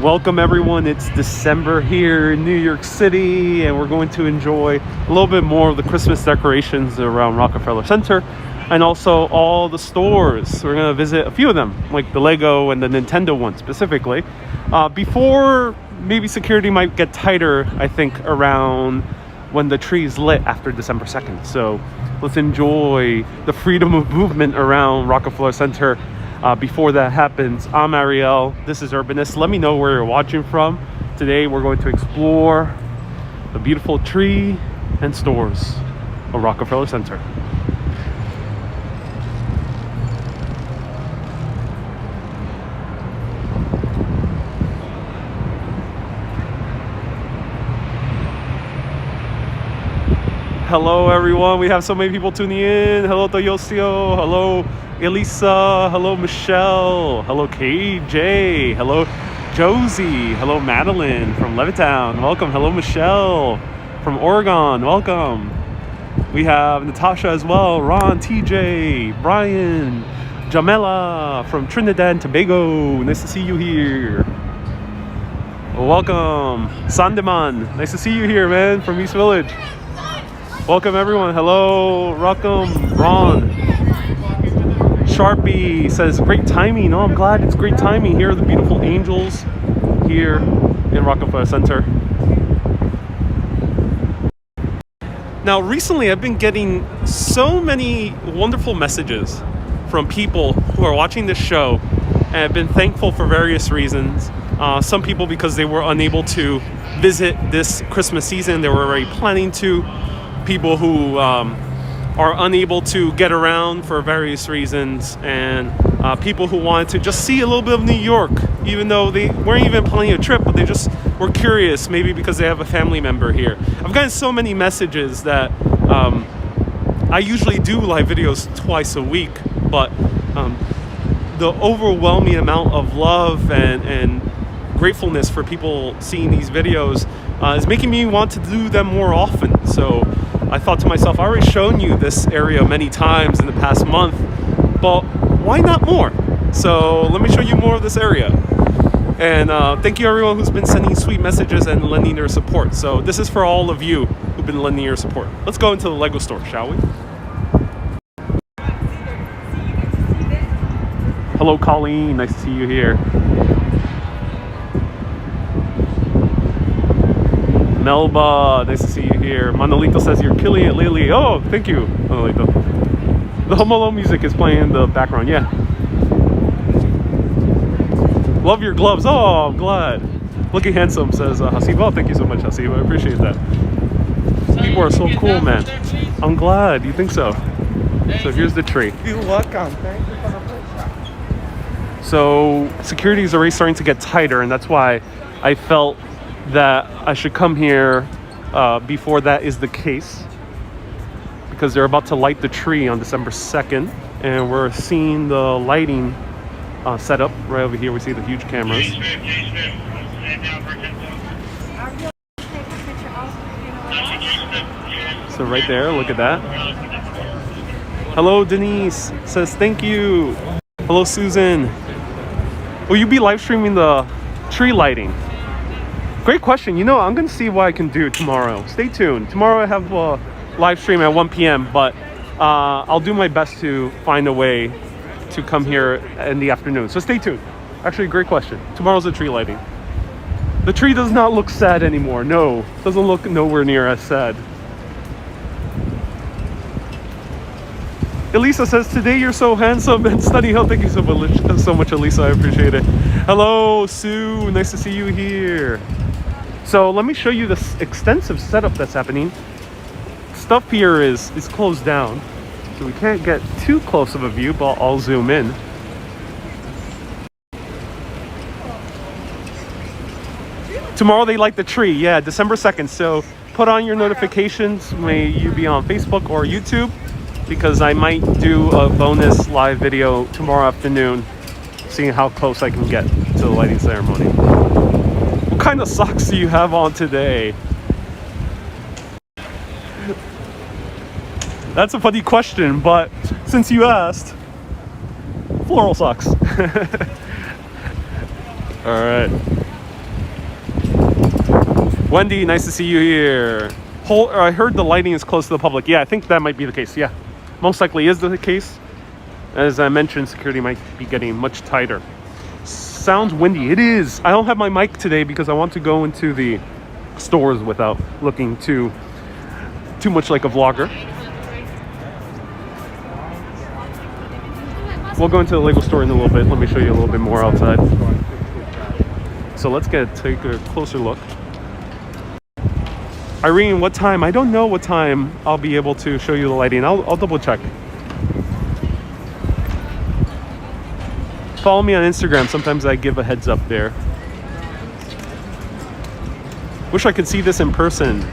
Welcome everyone, it's December here in New York City and we're going to enjoy a little bit more of the Christmas decorations around Rockefeller Center and also all the stores. We're going to visit a few of them, like the Lego and the Nintendo one specifically. Before maybe security might get tighter, I think, around when the tree is lit after December 2nd. So let's enjoy the freedom of movement around Rockefeller Center. Before that happens, I'm Ariel, this is Urbanist. Let me know where you're watching from. Today we're going to explore the beautiful tree and stores of Rockefeller Center. Hello everyone, we have so many people tuning in. Hello Toyosio, hello Elisa, hello Michelle, hello KJ, hello Josie, hello Madeline from Levittown, welcome. Hello Michelle from Oregon, welcome. We have Natasha as well, Ron, TJ, Brian, Jamela from Trinidad and Tobago, nice to see you here. Welcome. Sandeman, nice to see you here, man, from East Village. Welcome everyone. Hello, welcome, Ron. Sharpie says great timing. Oh, I'm glad it's great timing. Here are the beautiful angels here in Rockefeller Center. Now, recently I've been getting so many wonderful messages from people who are watching this show and have been thankful for various reasons. Some people because they were unable to visit this Christmas season. They were already planning to. People who are unable to get around for various reasons, and people who wanted to just see a little bit of New York, even though they weren't even planning a trip, but they just were curious, maybe because they have a family member here. I've gotten so many messages that I usually do live videos twice a week, but the overwhelming amount of love and gratefulness for people seeing these videos is making me want to do them more often. So I thought to myself, I've already shown you this area many times in the past month, but why not more? So let me show you more of this area. And thank you everyone who's been sending sweet messages and lending their support. So this is for all of you who've been lending your support. Let's go into the Lego store, shall we? Hello Colleen, nice to see you here. Melba, nice to see you here. Manolito says you're killing it lately. Oh, thank you, Manolito. The Home Alone music is playing in the background, yeah. Love your gloves. Oh, I'm glad. Looking handsome, says Hasib. Oh, thank you so much, Hasib. I appreciate that. People are so cool, man. I'm glad you think so. So here's the tree. You're welcome. Thank you for the first. So security is already starting to get tighter, and that's why I felt that I should come here before that is the case, because they're about to light the tree on December 2nd, and we're seeing the lighting set up right over here. We see the huge cameras. So right there, look at that. Hello Denise, says thank you. Hello Susan. Will you be live streaming the tree lighting? Great question. You know, I'm going to see what I can do tomorrow. Stay tuned. Tomorrow I have a live stream at 1 p.m., but I'll do my best to find a way to come here in the afternoon. So stay tuned. Actually, great question. Tomorrow's the tree lighting. The tree does not look sad anymore. No, doesn't look nowhere near as sad. Elisa says, today you're so handsome and stunning. Oh, thank you so much, Elisa. I appreciate it. Hello, Sue. Nice to see you here. So let me show you this extensive setup that's happening. Stuff here is closed down, so we can't get too close of a view, but I'll zoom in. Tomorrow they light the tree, yeah, December 2nd. So put on your notifications. May you be on Facebook or YouTube, because I might do a bonus live video tomorrow afternoon, seeing how close I can get to the lighting ceremony. What kind of socks do you have on today? That's a funny question, but since you asked, floral socks. All right. Wendy, nice to see you here. I heard the lighting is close to the public. Yeah, I think that might be the case. Yeah, most likely is the case. As I mentioned, security might be getting much tighter. Sounds windy. It is. I don't have my mic today because I want to go into the stores without looking too much like a vlogger. We'll go into the Lego store in a little bit. Let me show you a little bit more outside. So let's take a closer look. Irene, what time? I don't know what time I'll be able to show you the lighting. I'll double check. Follow me on Instagram. Sometimes I give a heads up there. Wish I could see this in person.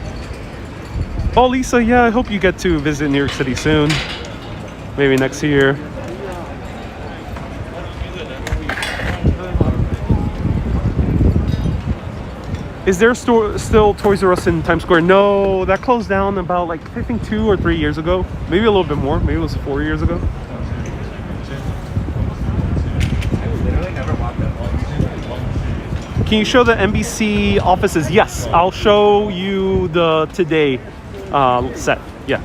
Oh, Lisa, yeah, I hope you get to visit New York City soon. Maybe next year. Is there still Toys R Us in Times Square? No, that closed down about I think 2 or 3 years ago. Maybe a little bit more. Maybe it was 4 years ago. Can you show the NBC offices? Yes, I'll show you the Today set. Yeah.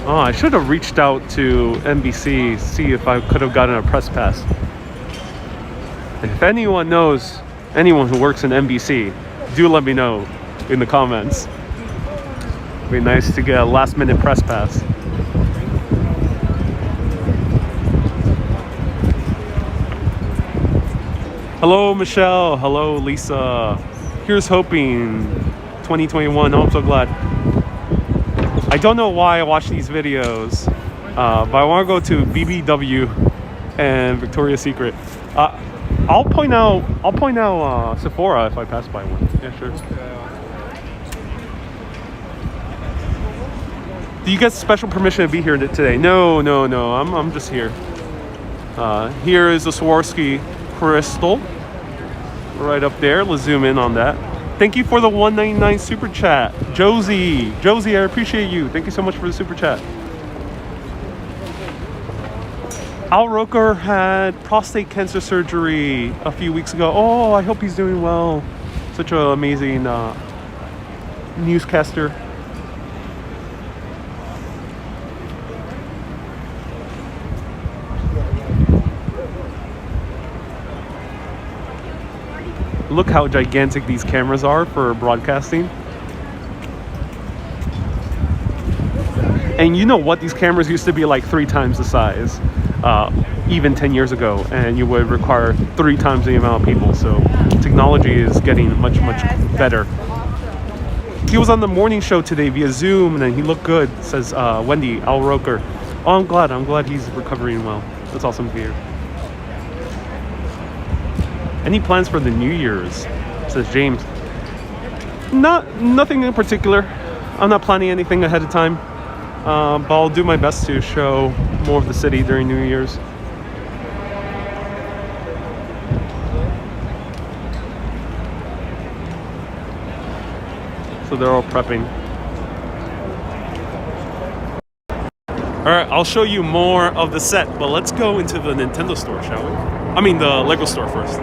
Oh, I should have reached out to NBC, see if I could have gotten a press pass. If anyone knows anyone who works in NBC, do let me know in the comments. It'd be nice to get a last minute press pass. Hello, Michelle. Hello, Lisa. Here's hoping 2021. Oh, I'm so glad. I don't know why I watch these videos, but I want to go to BBW and Victoria's Secret. I'll point out Sephora if I pass by one. Yeah, sure. Do you get special permission to be here today? No. I'm just here. Here is the Swarovski crystal, right up there. Let's zoom in on that. Thank you for the $1.99 super chat, Josie, I appreciate you. Thank you so much for the super chat. Al Roker had prostate cancer surgery a few weeks ago. Oh, I hope he's doing well. Such an amazing newscaster. Look how gigantic these cameras are for broadcasting. And you know what? These cameras used to be like 3 times the size, even 10 years ago, and you would require 3 times the amount of people. So technology is getting much better. He was on the morning show today via Zoom, and he looked good, says Wendy, Al Roker. Oh, I'm glad he's recovering well. That's awesome to hear. Any plans for the New Year's? Says James. Nothing in particular. I'm not planning anything ahead of time. But I'll do my best to show more of the city during New Year's. So they're all prepping. Alright, I'll show you more of the set, but let's go into the Nintendo store, shall we? I mean the Lego store first.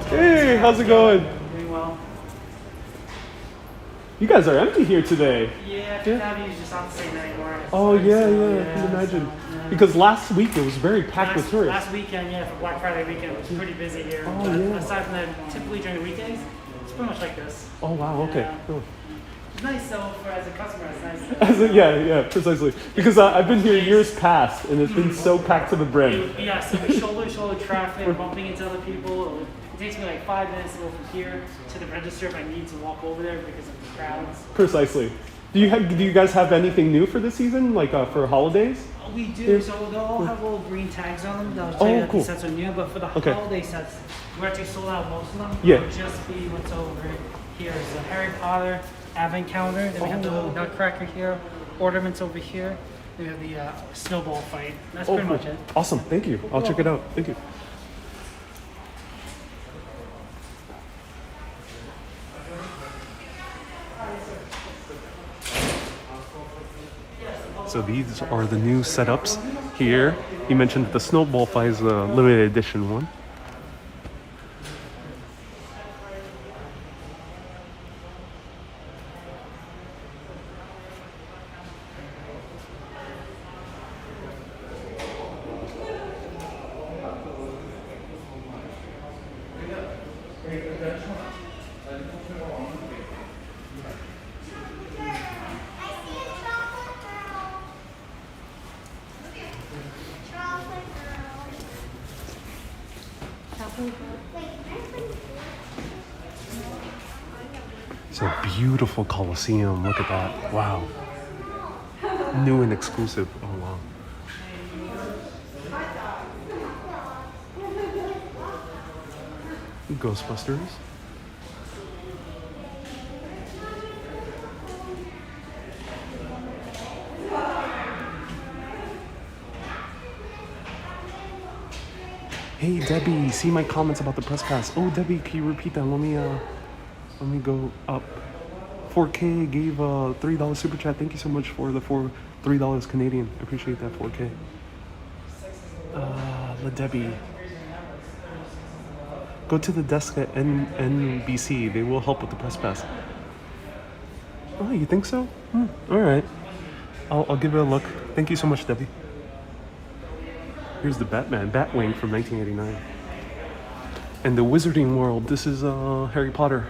Hey, how's it going? Doing well. You guys are empty here today. Yeah, Fifth Avenue's just not the same anymore. Oh yeah, I can imagine. Yeah. Because last week it was very packed with tourists. Last weekend, yeah, for Black Friday weekend, it was pretty busy here. Oh, But yeah. aside from that, typically during the weekdays, it's pretty much like this. Oh wow, okay. Yeah. Cool. It's nice though, as a customer, it's nice. Yeah, precisely. Because I've been here years past, and it's been so packed to the brim. Yeah, so the shoulder traffic, bumping into other people. It takes me like 5 minutes to go from here to the register if I need to walk over there because of the crowds. Precisely. Do you guys have anything new for this season, like for holidays? We do, so they'll all have little green tags on them. They'll tell you that cool. these sets are new, but for the holiday sets, we're actually sold out most of them. Yeah. It'll just be what's over here is the Harry Potter advent calendar. Then we have the little nutcracker here, ornaments over here. They have the snowball fight. That's Oh, pretty cool. much it. Awesome. Thank you. I'll check it out. Thank you. So these are the new setups here. You mentioned that the snowball fight is a limited edition one. It's a beautiful Coliseum. Look at that. Wow. New and exclusive. Oh, wow. Ghostbusters. Hey Debbie, see my comments about the press pass. Oh Debbie, can you repeat that? Let me go up. 4K gave a $3 super chat. Thank you so much for the $3 Canadian. I appreciate that 4K. La Debbie. Go to the desk at NBC. They will help with the press pass. Oh, you think so? All right. I'll give it a look. Thank you so much, Debbie. Here's the Batwing from 1989. And the Wizarding World. This is Harry Potter.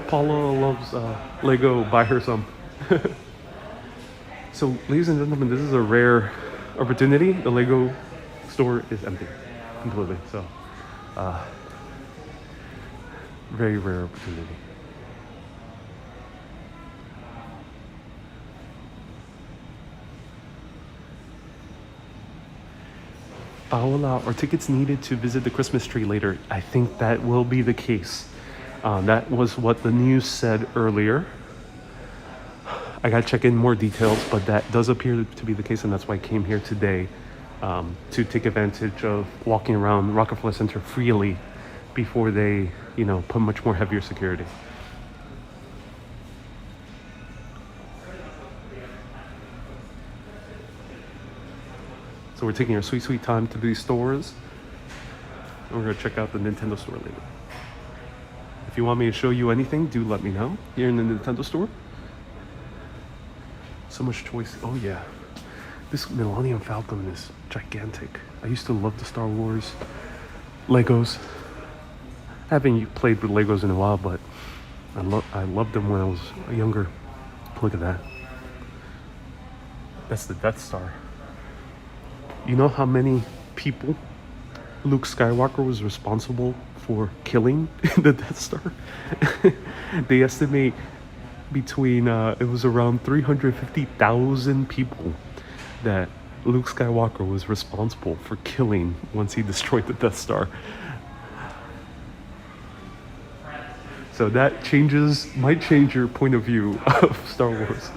Paula loves Lego. Buy her some. So, ladies and gentlemen, this is a rare opportunity. The Lego store is empty completely. So, very rare opportunity. Paola, are tickets needed to visit the Christmas tree later? I think that will be the case. That was what the news said earlier. I gotta check in more details, but that does appear to be the case, and that's why I came here today to take advantage of walking around Rockefeller Center freely before they, put much more heavier security. So we're taking our sweet time to these stores. And we're gonna check out the Nintendo store later. If you want me to show you anything, do let me know here in the Nintendo store. So much choice. Oh yeah. This Millennium Falcon is gigantic. I used to love the Star Wars Legos. I haven't played with Legos in a while, but I loved them when I was younger. Look at that. That's the Death Star. You know how many people Luke Skywalker was responsible for killing the Death Star? They estimate between, it was around 350,000 people that Luke Skywalker was responsible for killing once he destroyed the Death Star. So that might change your point of view of Star Wars.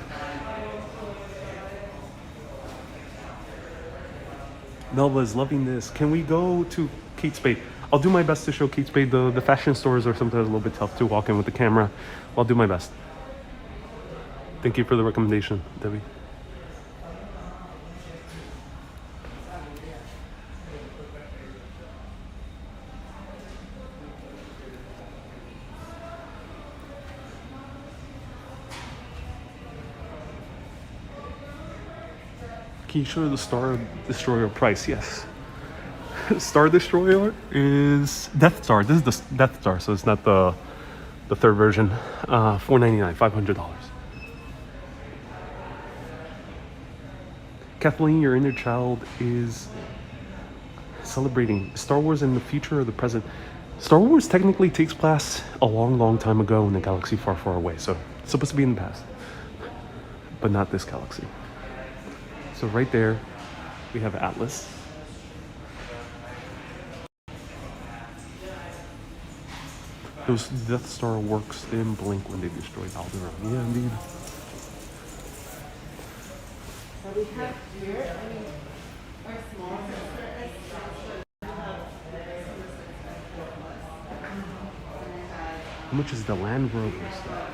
Melva is loving this. Can we go to Kate Spade? I'll do my best to show Kate Spade. The fashion stores are sometimes a little bit tough to walk in with the camera. I'll do my best. Thank you for the recommendation, Debbie. Can you show the Star Destroyer price? Yes. Star Destroyer is Death Star. This is the Death Star, so it's not the third version. $499, $500. Kathleen, your inner child is celebrating Star Wars in the future or the present. Star Wars technically takes place a long time ago in a galaxy far away, so it's supposed to be in the past, but not this galaxy. So right there, we have Atlas. Those Death Star works didn't blink when they destroyed Alderaan. Yeah, indeed. So we have here, I mean, our small sister is How much is the Land Rover stuff?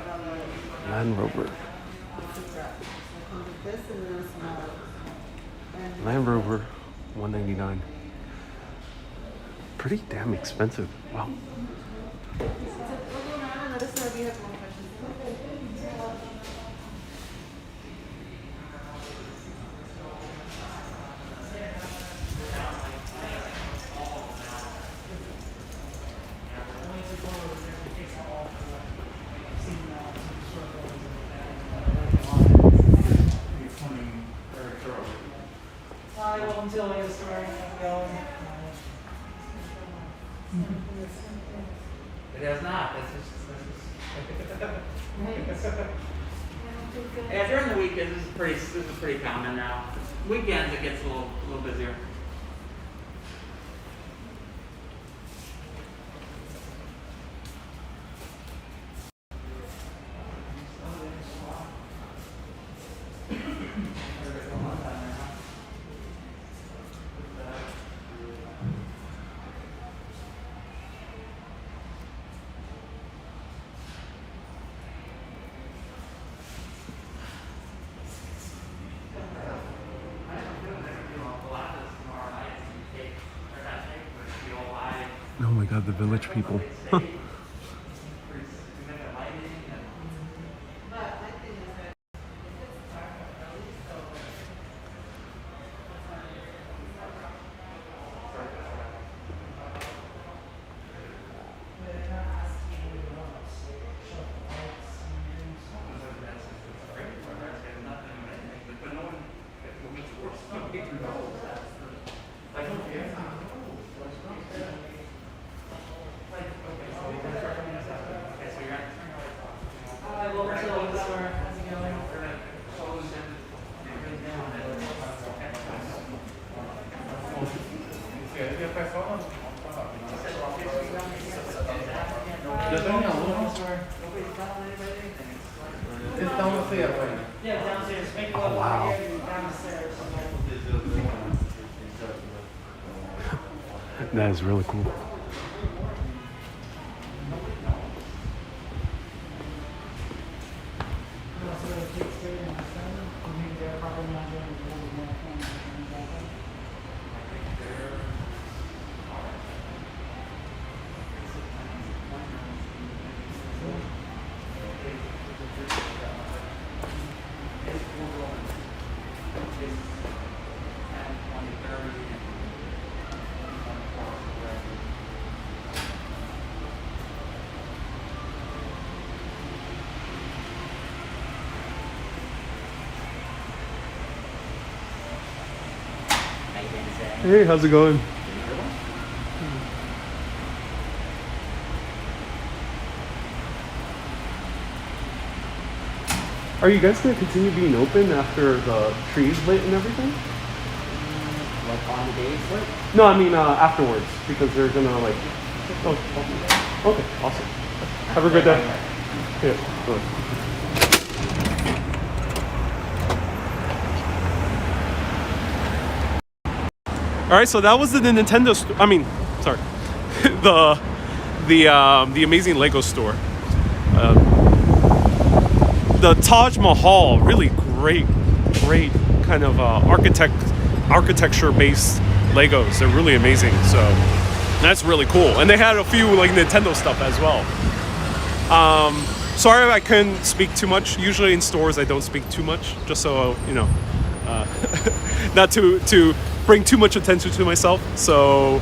Land Rover. this and then a small. And Land Rover, $199. Pretty damn expensive. Wow. let us know if you have more questions. Hi, welcome to the Lego store. How's it going? It has not. Yeah, during the weekends this is pretty common now. Weekends it gets a little busier. Oh my god, the village people. Hi, welcome to the Lego store. How's it going? Yeah, downstairs. Make it Oh, wow. here and downstairs. That is really cool. Hey, how's it going? Are you guys gonna continue being open after the trees lit and everything? Like on the days, what? No, I mean afterwards, because they're gonna like. Oh, okay, awesome. Have a good day. Yeah. Good. All right, so that was the Nintendo. I mean, sorry, the amazing Lego store. The Taj Mahal, really great kind of architecture-based Legos. They're really amazing. So that's really cool. And they had a few like Nintendo stuff as well. Sorry I couldn't speak too much. Usually in stores I don't speak too much, just so you know, not to bring too much attention to myself. So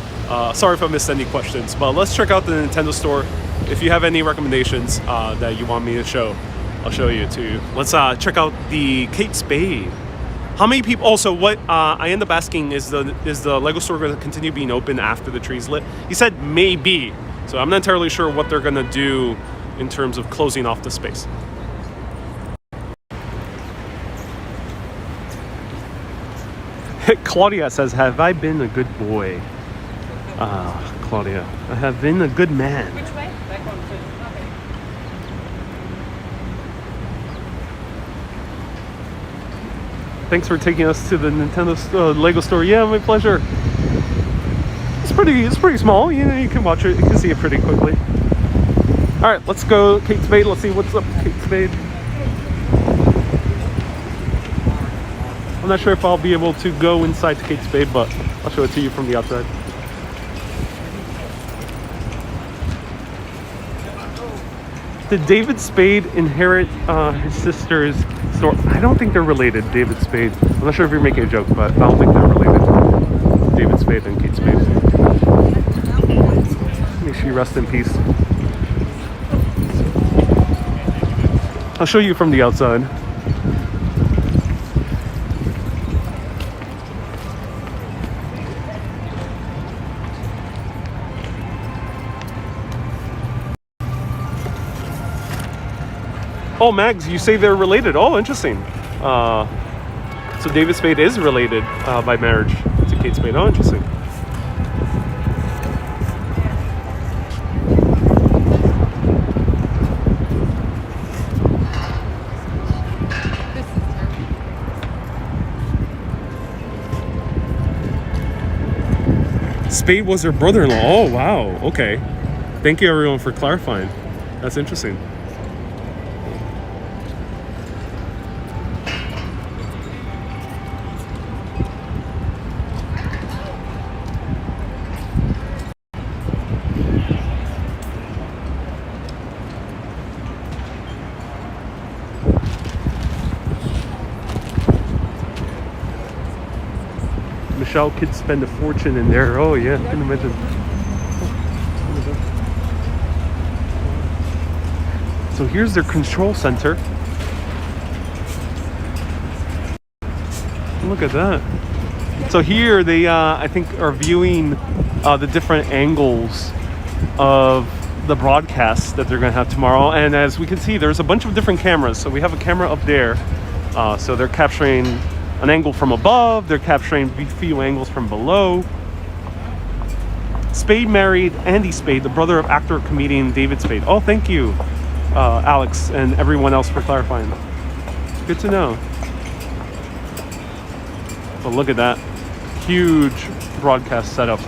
sorry if I missed any questions. But let's check out the Nintendo store. If you have any recommendations that you want me to show, I'll show you too. Let's check out the Kate Spade. How many people? Also, what I end up asking is the Lego store going to continue being open after the tree's lit? He said maybe. So I'm not entirely sure what they're going to do in terms of closing off the space. Claudia says, "Have I been a good boy?" Claudia, I have been a good man. Which way? Back on to Thanks for taking us to the Nintendo Lego store. Yeah, my pleasure. It's pretty small. You know, you can watch it. You can see it pretty quickly. All right, let's go Kate Spade. Let's see what's up Kate Spade. I'm not sure if I'll be able to go inside to Kate Spade, but I'll show it to you from the outside. Did David Spade inherit his sister's store? I don't think they're related, David Spade. I'm not sure if you're making a joke, but I don't think they're related. David Spade and Kate Spade. May she rest in peace. I'll show you from the outside. Oh, Mags, you say they're related. Oh, interesting. So David Spade is related by marriage to Kate Spade. Oh, interesting. Spade was her brother-in-law. Oh, wow. Okay. Thank you, everyone, for clarifying. That's interesting. Michelle could spend a fortune in there. Oh yeah, I can imagine. So here's their control center. Look at that. So here they, I think, are viewing the different angles of the broadcast that they're going to have tomorrow. And as we can see, there's a bunch of different cameras. So we have a camera up there. So they're capturing an angle from above. They're capturing a few angles from below. Spade married Andy Spade, the brother of actor comedian David Spade. Oh, thank you, Alex, and everyone else for clarifying. Good to know. But look at that huge broadcast setup.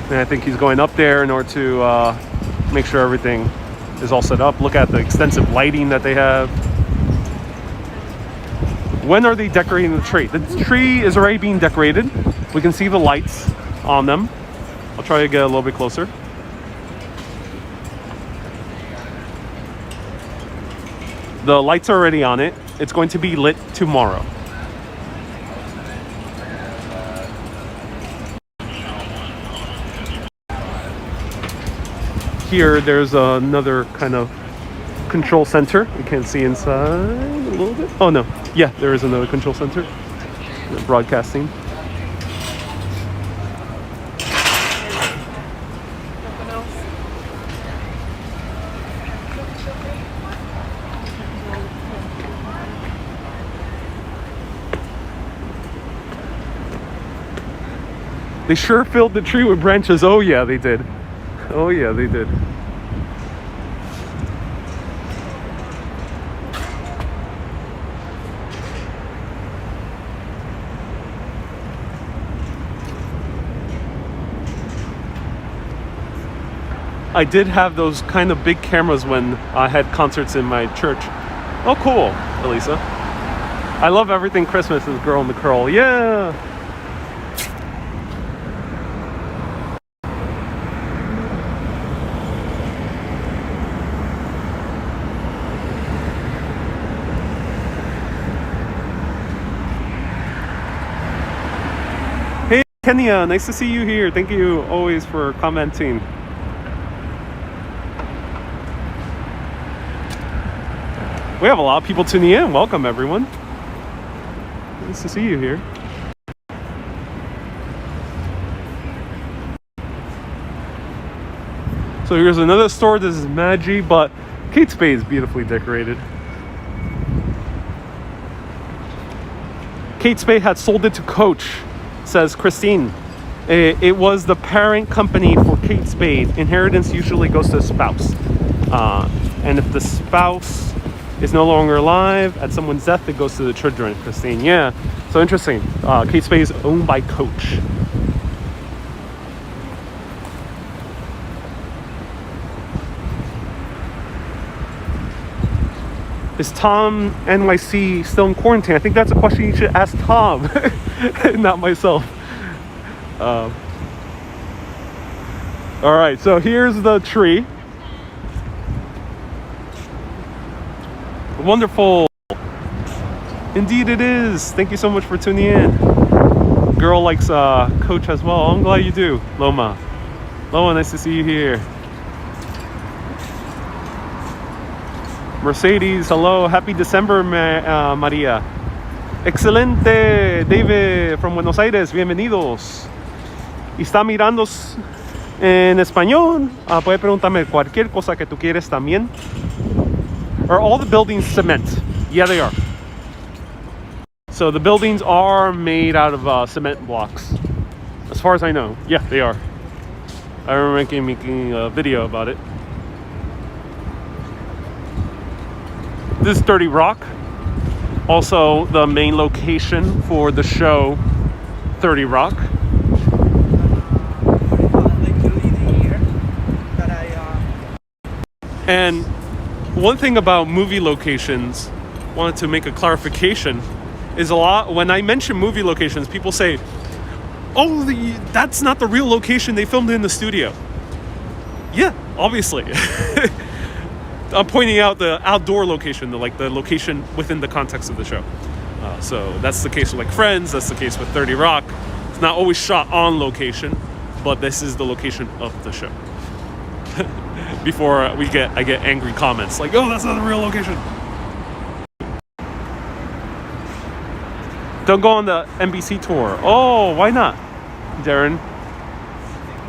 And I think he's going up there in order to make sure everything is all set up. Look at the extensive lighting that they have. When are they decorating the tree? The tree is already being decorated. We can see the lights on them. I'll try to get a little bit closer. The lights are already on it. It's going to be lit tomorrow. Here, there's another kind of control center. You can see inside a little bit. Oh no, yeah, there is another control center. Broadcasting. They sure filled the tree with branches. Oh yeah, they did. Oh yeah, they did. I did have those kind of big cameras when I had concerts in my church. Oh, cool, Elisa. I love everything Christmas is Girl in the Curl. Yeah. Hey, Kenya, nice to see you here. Thank you always for commenting. We have a lot of people tuning in. Welcome, everyone. Nice to see you here. So here's another store. This is Magi, but Kate Spade is beautifully decorated. Kate Spade had sold it to Coach, says Christine. It was the parent company for Kate Spade. Inheritance usually goes to the spouse. And if the spouse is no longer alive. At someone's death, it goes to the children. Christine, yeah. So interesting. Kate Spade is owned by Coach. Is Tom NYC still in quarantine? I think that's a question you should ask Tom, not myself. All right, so here's the tree. Wonderful. Indeed it is. Thank you so much for tuning in. Girl likes Coach as well. I'm glad you do, Loma. Loma, nice to see you here. Mercedes, hello. Happy December, Maria. Excelente, David from Buenos Aires. Bienvenidos. Y está mirando en español. Puede preguntarme cualquier cosa que tú quieres también. Are all the buildings cement? Yeah, they are. So the buildings are made out of cement blocks. As far as I know. Yeah, they are. I remember making a video about it. This is 30 Rock. Also the main location for the show 30 Rock. And one thing about movie locations, wanted to make a clarification, is a lot when I mention movie locations, people say, "Oh, that's not the real location. They filmed it in the studio." Yeah, obviously. I'm pointing out the outdoor location, the location within the context of the show. So that's the case with like Friends. That's the case with 30 Rock. It's not always shot on location, but this is the location of the show. Before I get angry comments like, "Oh, that's not the real location." Don't go on the NBC tour. Oh, why not, Darren?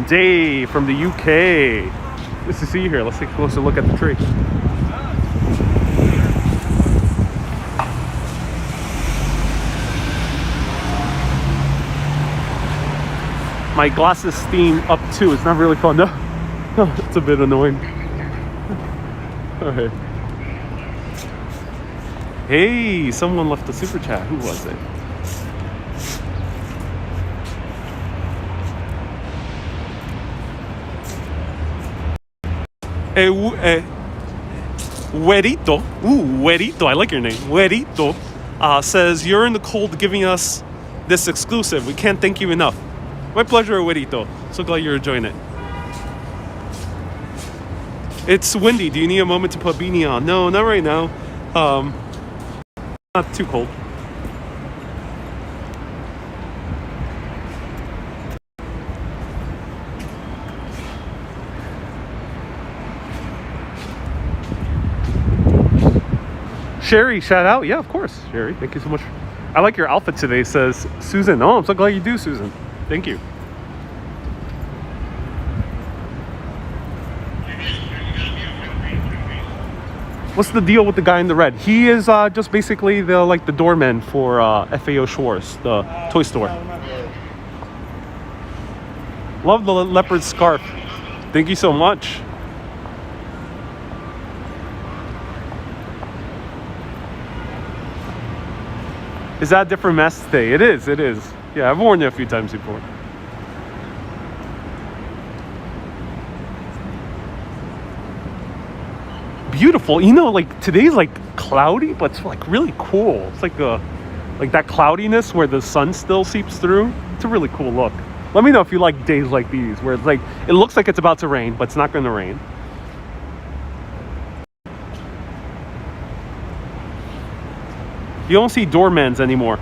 Dave from the UK. Nice to see you here. Let's take a closer look at the tree. My glasses steam up too. It's not really fun. No, it's a bit annoying. Okay. Hey, someone left a super chat. Who was it? Huerito. Huerito. I like your name. Huerito says, "You're in the cold giving us this exclusive. We can't thank you enough." My pleasure, Huerito. So glad you're enjoying it. It's windy. Do you need a moment to put a beanie on? No, not right now. Not too cold. Sherry, shout out. Yeah, of course, Sherry. Thank you so much. I like your outfit today, says Susan. Oh, I'm so glad you do, Susan. Thank you. What's the deal with the guy in the red? He is just basically the doorman for FAO Schwartz, the toy store. Love the leopard scarf. Thank you so much. Is that a different mask today? It is, it is. Yeah, I've worn it a few times before. Beautiful. You know, like today's like cloudy, but it's like really cool. It's like that cloudiness where the sun still seeps through. It's a really cool look. Let me know if you like days like these where it's like it looks like it's about to rain, but it's not going to rain. You don't see doormans anymore.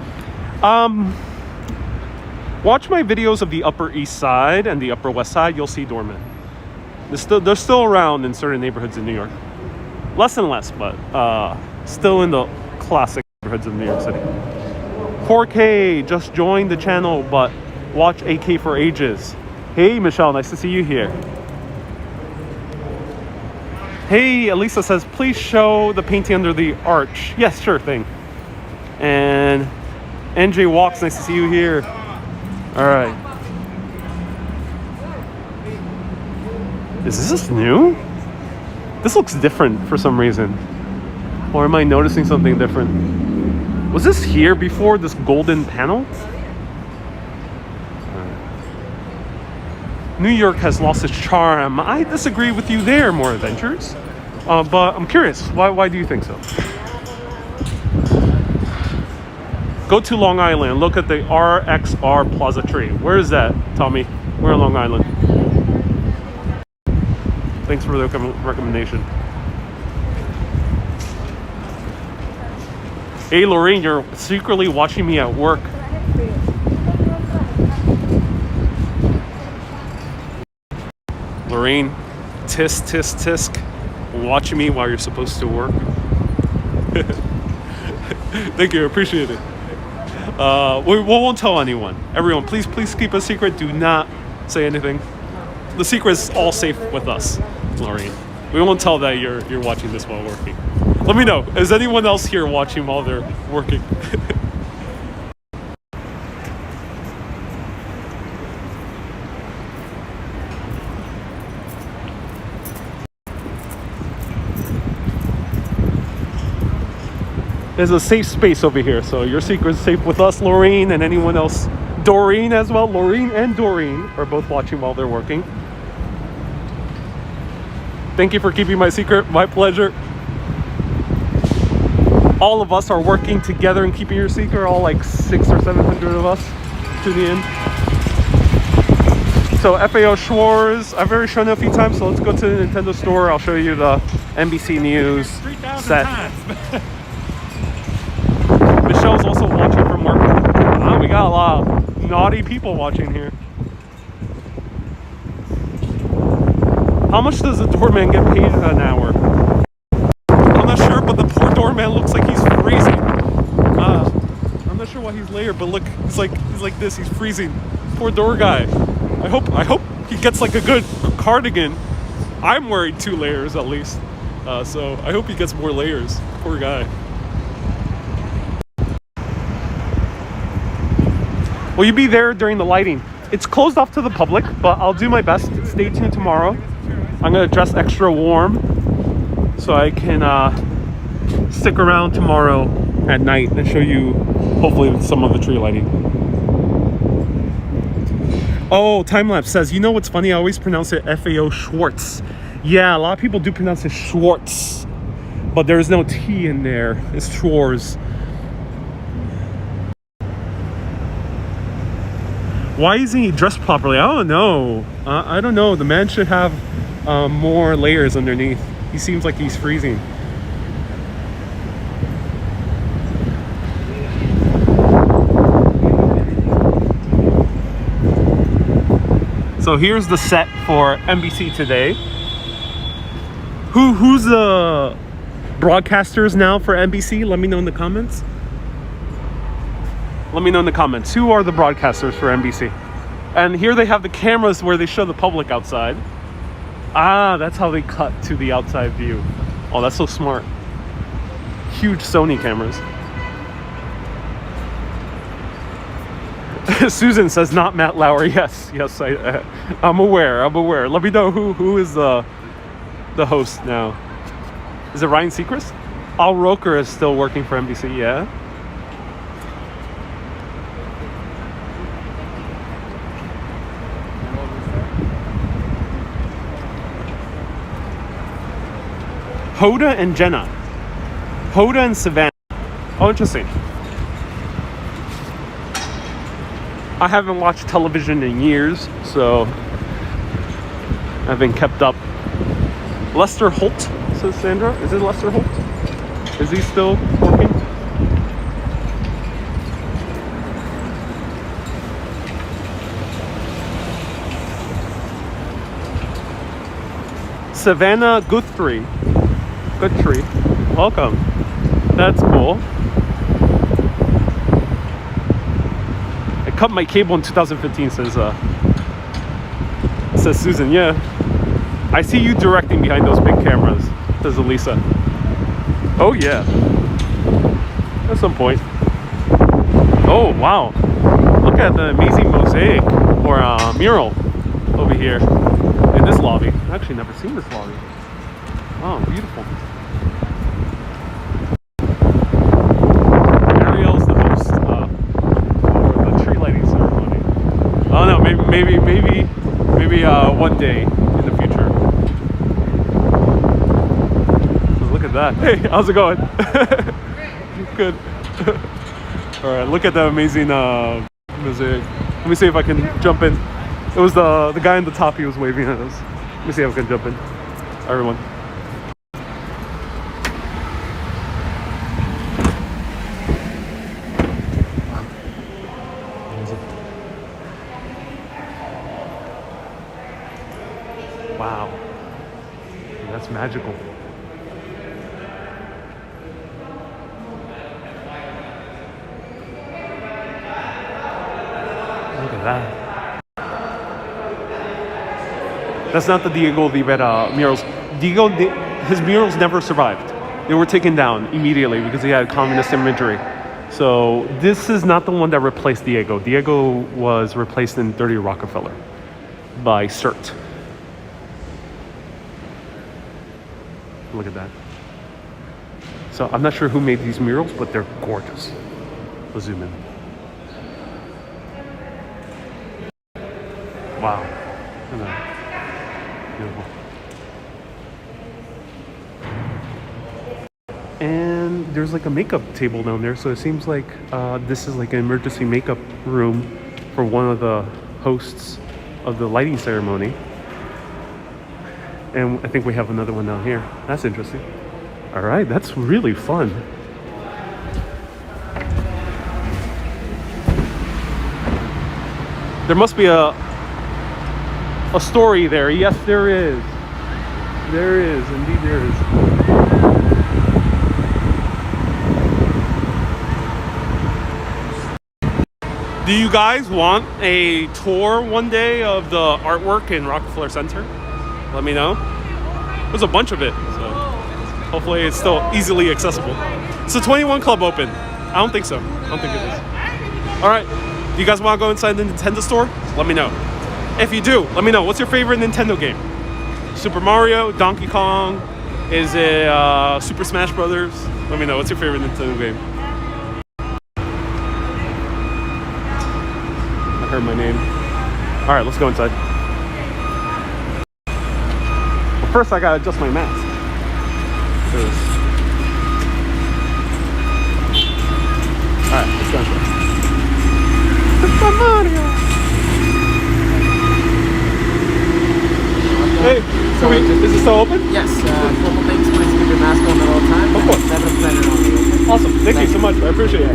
Watch my videos of the Upper East Side and the Upper West Side. You'll see doormen. They're still around in certain neighborhoods in New York. Less and less, but still in the classic neighborhoods of New York City. 4K just joined the channel, but watch AK for ages. Hey, Michelle, nice to see you here. Hey, Elisa says, please show the painting under the arch. Yes, sure thing. And NJ Walks, nice to see you here. All right. Is this new? This looks different for some reason. Or am I noticing something different? Was this here before, this golden panel? New York has lost its charm. I disagree with you there, More Adventures. But I'm curious, why do you think so? Go to Long Island, look at the RXR Plaza tree. Where is that, Tommy? We're on Long Island. Thanks for the recommendation. Hey Lorraine, you're secretly watching me at work. Lorraine, tisk tisk tisk, watching me while you're supposed to work. Thank you, appreciate it. We won't tell anyone. Everyone, please keep a secret. Do not say anything. The secret is all safe with us, Lorraine. We won't tell that you're watching this while working. Let me know. Is anyone else here watching while they're working? There's a safe space over here, so your secret's safe with us, Lorraine, and anyone else. Doreen as well. Lorraine and Doreen are both watching while they're working. Thank you for keeping my secret. My pleasure. All of us are working together and keeping your secret. All like 600 or 700 of us tuning in. So FAO Schwarz, I've already shown it a few times, so let's go to the Nintendo store. I'll show you the NBC News set. Michelle's also watching from work. Ah, we got a lot of naughty people watching here. How much does the doorman get paid an hour? I'm not sure, but the poor doorman looks like he's freezing. I'm not sure why he's layered, but look, he's like this. He's freezing. Poor door guy. I hope he gets like a good cardigan. I'm wearing 2 layers at least, so I hope he gets more layers. Poor guy. Will you be there during the lighting? It's closed off to the public, but I'll do my best. Stay tuned tomorrow. I'm gonna dress extra warm so I can stick around tomorrow at night and show you hopefully some of the tree lighting. Oh, Timelapse says, you know what's funny? I always pronounce it FAO Schwarz. Yeah, a lot of people do pronounce it Schwartz, but there's no T in there. It's Schwarz. Why isn't he dressed properly? I don't know. I don't know. The man should have more layers underneath. He seems like he's freezing. So here's the set for NBC today. Who's the broadcasters now for NBC? Let me know in the comments. Let me know in the comments. Who are the broadcasters for NBC? And here they have the cameras where they show the public outside. Ah, that's how they cut to the outside view. Oh, that's so smart. Huge Sony cameras. Susan says, not Matt Lauer. Yes, I'm aware. Let me know who is the host now. Is it Ryan Seacrest? Al Roker is still working for NBC, yeah. Hoda and Jenna. Hoda and Savannah. Oh, interesting. I haven't watched television in years, so I've been kept up. Lester Holt, says Sandra. Is it Lester Holt? Is he still working? Savannah Guthrie. Guthrie. Welcome. That's cool. I cut my cable in 2015, says Susan. Yeah. I see you directing behind those big cameras, says Elisa. Oh yeah. At some point. Oh wow. Look at the amazing mosaic or mural over here in this lobby. I've actually never seen this lobby. Oh, beautiful. maybe one day in the future. So look at that. Hey, how's it going? Good. All right, look at the amazing mosaic. Let me see if I can jump in. It was the guy in the top. He was waving at us. Let me see if I can jump in. Everyone. Wow, that's magical. Look at that. That's not the Diego Rivera murals. His murals never survived. They were taken down immediately because he had communist imagery. So this is not the one that replaced Diego. Diego was replaced in 30 Rockefeller by CERT. Look at that. So I'm not sure who made these murals, but they're gorgeous. Let's zoom in. Wow. Look at that. Beautiful. And there's like a makeup table down there, so it seems like this is like an emergency makeup room for one of the hosts of the lighting ceremony. And I think we have another one down here. That's interesting. All right, that's really fun. There must be a story there. Yes, there is. There is, indeed there is. Do you guys want a tour one day of the artwork in Rockefeller Center? Let me know. There's a bunch of it, so hopefully it's still easily accessible. Is the 21 Club open? I don't think so. I don't think it is. All right. Do you guys want to go inside the Nintendo store? Let me know. If you do, let me know. What's your favorite Nintendo game? Super Mario, Donkey Kong? Is it Super Smash Brothers? Let me know. What's your favorite Nintendo game? I heard my name. All right, let's go inside. Well, first, I gotta adjust my mask. All right, let's go inside. Super Mario. Hey, so is it still open? Yes, couple things. Please keep your mask on at all times. Of course. 7% only. Awesome. Thank you so much. I appreciate it.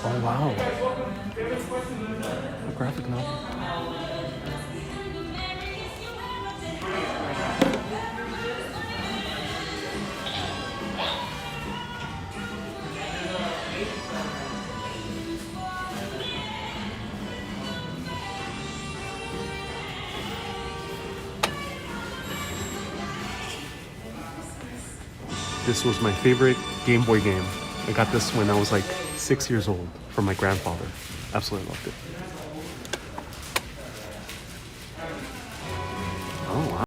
Oh wow. A graphic novel. This was my favorite Game Boy game. I got this when I was like 6 years old from my grandfather. Absolutely loved it. Oh wow.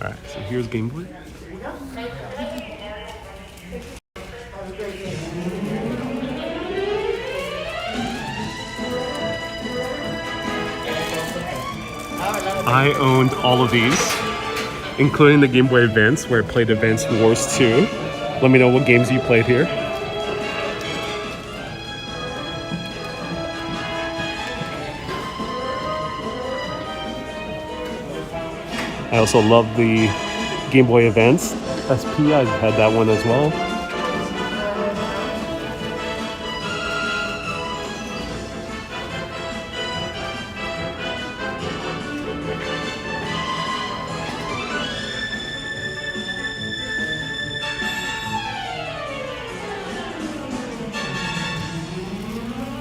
All right, so here's Game Boy. I owned all of these, including the Game Boy Advance, where I played Advance Wars 2. Let me know what games you played here. I also love the Game Boy Advance SP. I've had that one as well.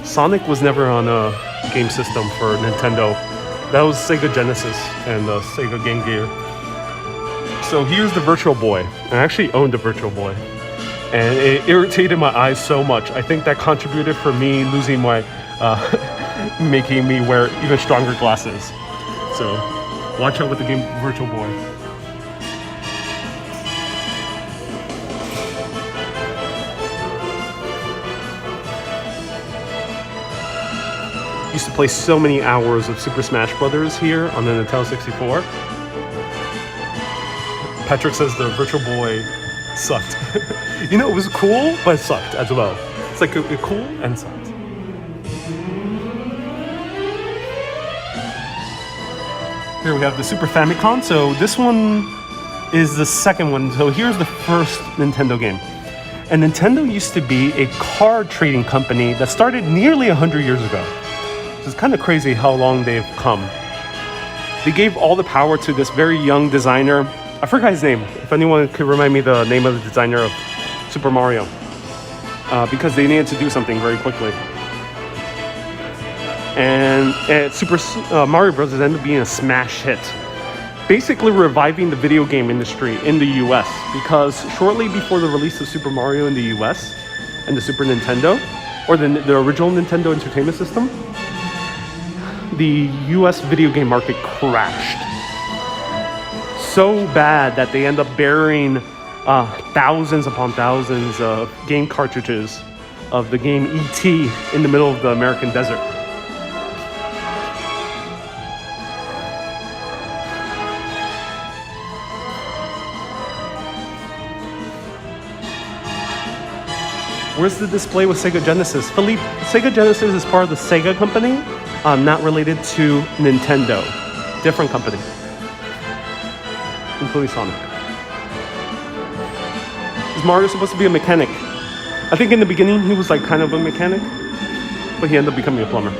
Sonic was never on a game system for Nintendo. That was Sega Genesis and Sega Game Gear. So here's the Virtual Boy. I actually owned a Virtual Boy, and it irritated my eyes so much. I think that contributed for me losing my, making me wear even stronger glasses. So watch out with the game Virtual Boy. Used to play so many hours of Super Smash Brothers here on the Nintendo 64. Patrick says the Virtual Boy sucked. You know, it was cool, but it sucked as well. It's like it cool and sucked. Here we have the Super Famicom. So this one is the second one. So here's the first Nintendo game. And Nintendo used to be a card trading company that started nearly 100 years ago. It's kind of crazy how long they've come. They gave all the power to this very young designer. I forgot his name. If anyone could remind me the name of the designer of Super Mario. Because they needed to do something very quickly. And Super Mario Bros. Ended up being a smash hit. Basically reviving the video game industry in the US. Because shortly before the release of Super Mario in the US and the Super Nintendo, or the original Nintendo Entertainment System, the US video game market crashed. So bad that they end up burying thousands upon thousands of game cartridges of the game E.T. in the middle of the American desert. Where's the display with Sega Genesis? Philippe, Sega Genesis is part of the Sega company, not related to Nintendo. Different company, including Sonic. Is Mario supposed to be a mechanic? I think in the beginning he was like kind of a mechanic, but he ended up becoming a plumber.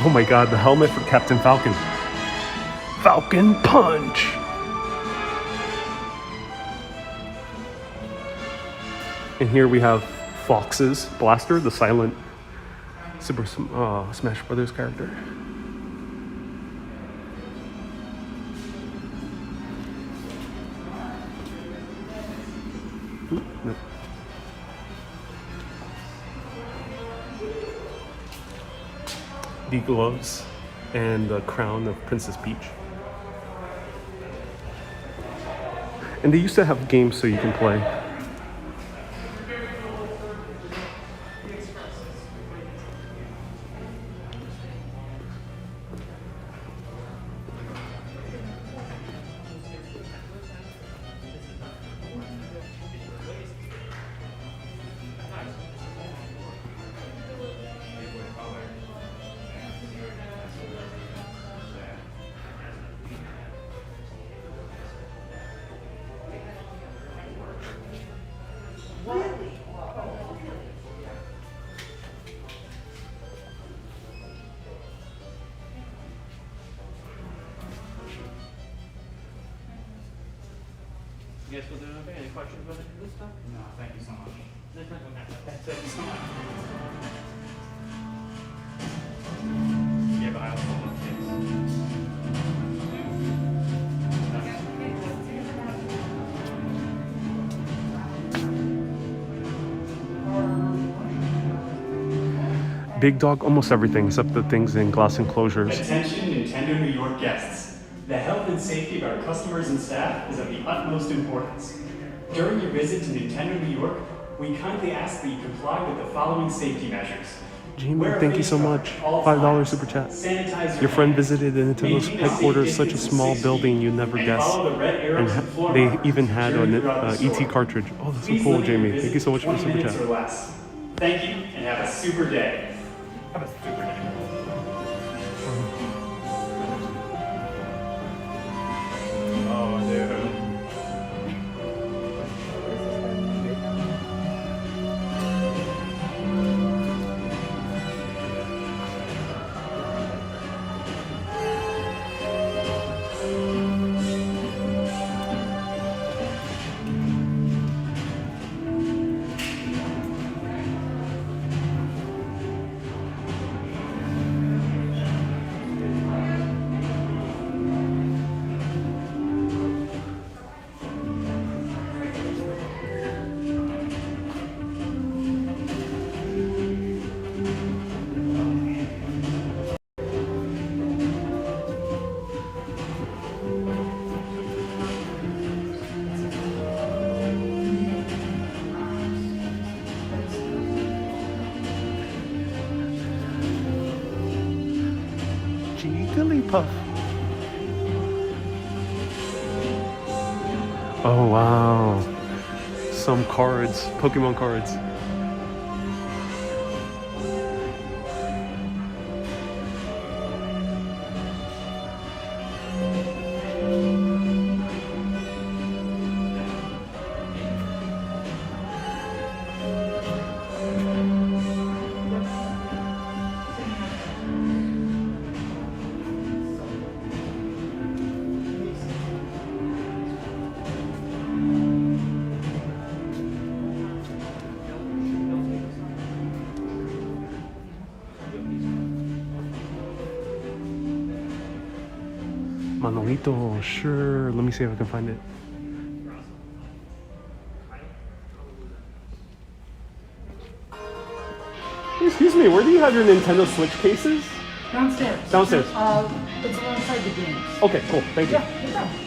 Oh my god, the helmet for Captain Falcon. Falcon Punch! And here we have Fox's Blaster, the silent Super Smash Brothers character. Ooh, no. The gloves and the crown of Princess Peach. And they used to have games so you can play. You guys still doing okay? Any questions about any of this stuff? No, thank you so much. Thank you so much. Yeah, but I also love kids. Big Dog, almost everything except the things in glass enclosures. Attention Nintendo New York guests. The health and safety of our customers and staff is of the utmost importance. During your visit to Nintendo New York, we kindly ask that you comply with the following safety measures. Jamie, thank you so much. $5 super chat. Your friend visited the Nintendo's headquarters, such a small building you'd never guess. And they even had an ET cartridge. Oh, that's so cool, Jamie. Thank you so much for the super chat. Thank you, and have a super day. Have a super day. Oh, dude. Jigglypuff. Oh wow. Some cards, Pokemon cards. Manolito, sure. Let me see if I can find it. Excuse me, where do you have your Nintendo Switch cases? Downstairs. Downstairs. It's alongside the games. Okay, cool. Thank you. Yeah, no problem.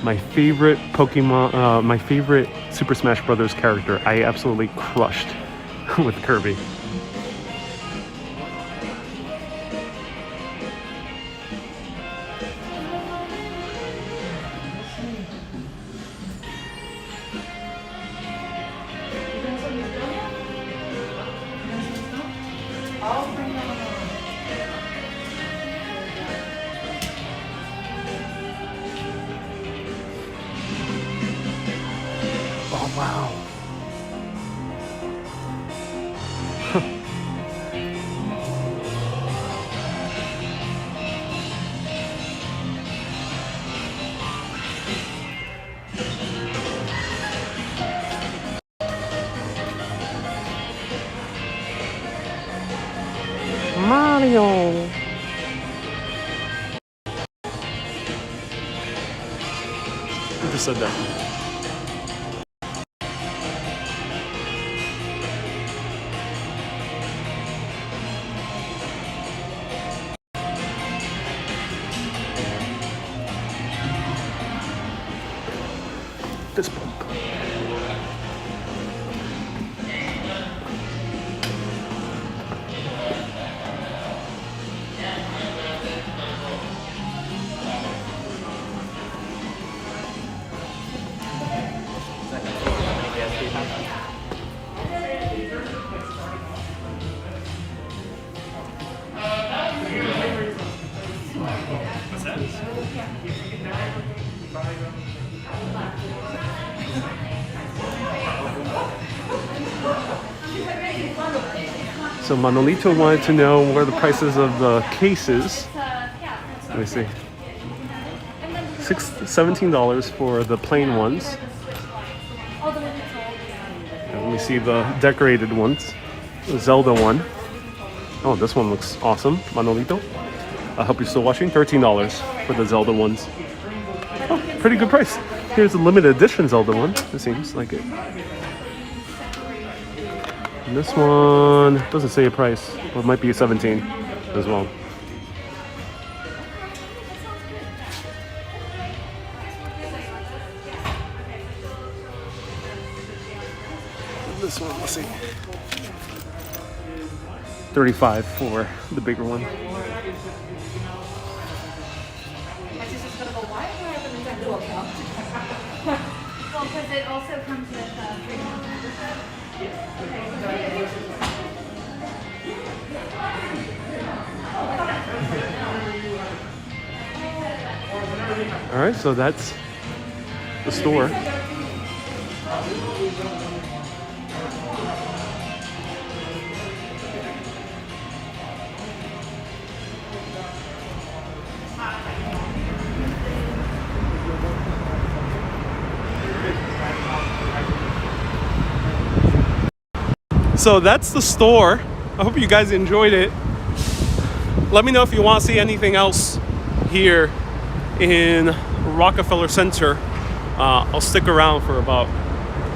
My favorite Pokemon, my favorite Super Smash Brothers character, I absolutely crushed with Kirby. Oh, wow. Mario. Who just said that? This bump. So Manolito wanted to know where the prices of the cases. Let me see. $17 for the plain ones. And let me see the decorated ones. The Zelda one. Oh, this one looks awesome. Manolito. I hope you're still watching. $13 for the Zelda ones. Oh, pretty good price. Here's a limited edition Zelda one. It seems like it. And this one doesn't say a price. Well, it might be 17 as well. This one, let's see. 35 for the bigger one. Well, because it also comes with free membership. All right, so that's the store. So that's the store. I hope you guys enjoyed it. Let me know if you want to see anything else here in Rockefeller Center. I'll stick around for about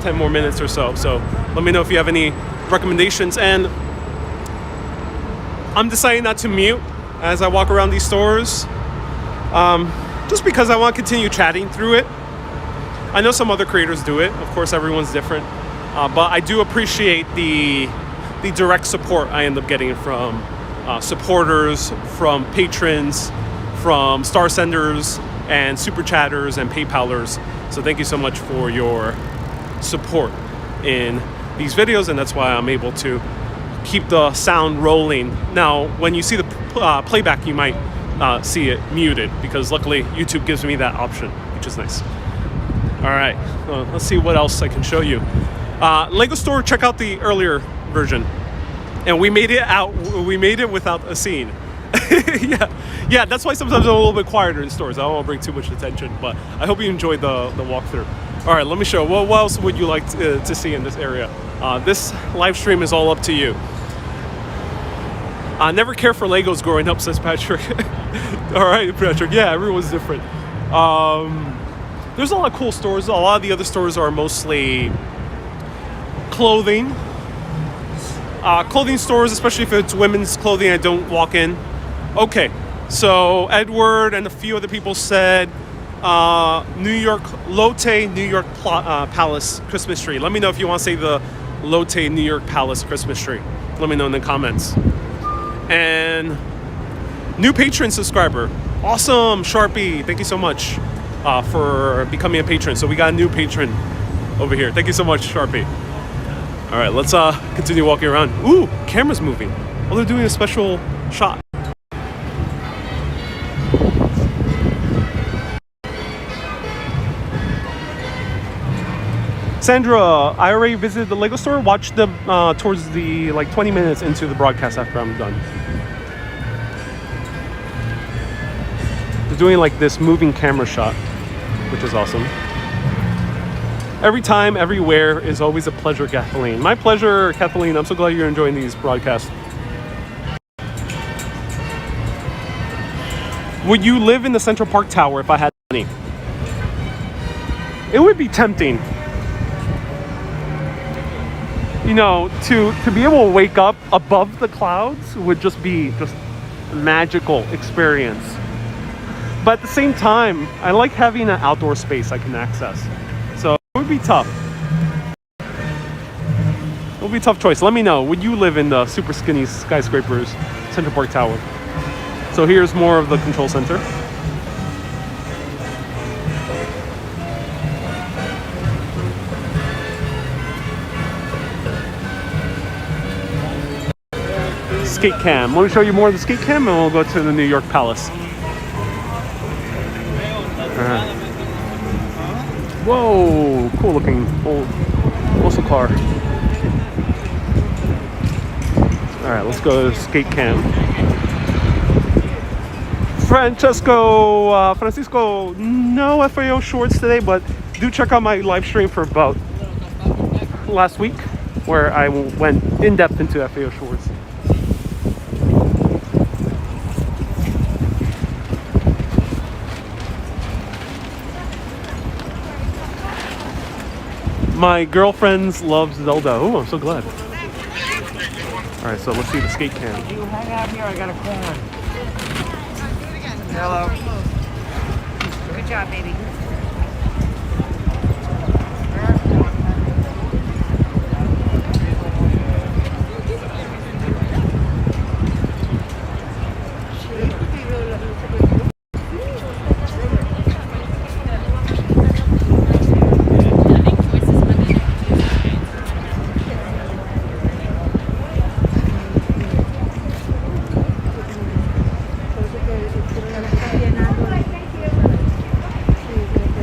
10 more minutes or so. So let me know if you have any recommendations. And I'm deciding not to mute as I walk around these stores, just because I want to continue chatting through it. I know some other creators do it. Of course, everyone's different. But I do appreciate the direct support I end up getting from supporters, from patrons, from star senders, and super chatters and PayPalers. So thank you so much for your support in these videos, and that's why I'm able to keep the sound rolling. Now, when you see the playback, you might see it muted, because luckily YouTube gives me that option, which is nice. All right, let's see what else I can show you. Lego store, check out the earlier version. And we made it out, we made it without a scene. yeah, that's why sometimes I'm a little bit quieter in stores. I don't want to bring too much attention, but I hope you enjoyed the walkthrough. All right, let me show. What else would you like to see in this area? This live stream is all up to you. I never cared for Legos growing up, says Patrick. All right, Patrick. Yeah, everyone's different. There's a lot of cool stores. A lot of the other stores are mostly clothing. Clothing stores, especially if it's women's clothing, I don't walk in. Okay, so Edward and a few other people said New York Lotte New York Palace Christmas tree. Let me know if you want to say the Lotte New York Palace Christmas tree. Let me know in the comments. And new patron subscriber. Awesome, Sharpie. Thank you so much for becoming a patron. So we got a new patron over here. Thank you so much, Sharpie. All right, let's continue walking around. Ooh, camera's moving. Oh, they're doing a special shot. Sandra, I already visited the Lego store. Watch them towards the 20 minutes into the broadcast after I'm done. They're doing like this moving camera shot, which is awesome. Every time, everywhere is always a pleasure, Kathleen. My pleasure, Kathleen. I'm so glad you're enjoying these broadcasts. Would you live in the Central Park Tower if I had money? It would be tempting. You know, to be able to wake up above the clouds would just be a magical experience. But at the same time, I like having an outdoor space I can access. So it would be tough. It would be a tough choice. Let me know. Would you live in the super skinny skyscrapers, Central Park Tower? So here's more of the control center. Skate cam. Let me show you more of the skate cam and we'll go to the New York Palace. Whoa, cool looking old muscle car. All right, let's go to skate cam. Francisco, no FAO shorts today, but do check out my live stream for about last week where I went in depth into FAO shorts. My girlfriend loves Zelda. Oh, I'm so glad. All right, so let's see the skate cam. You hang out here, I got a corn. Hello. Good job, baby.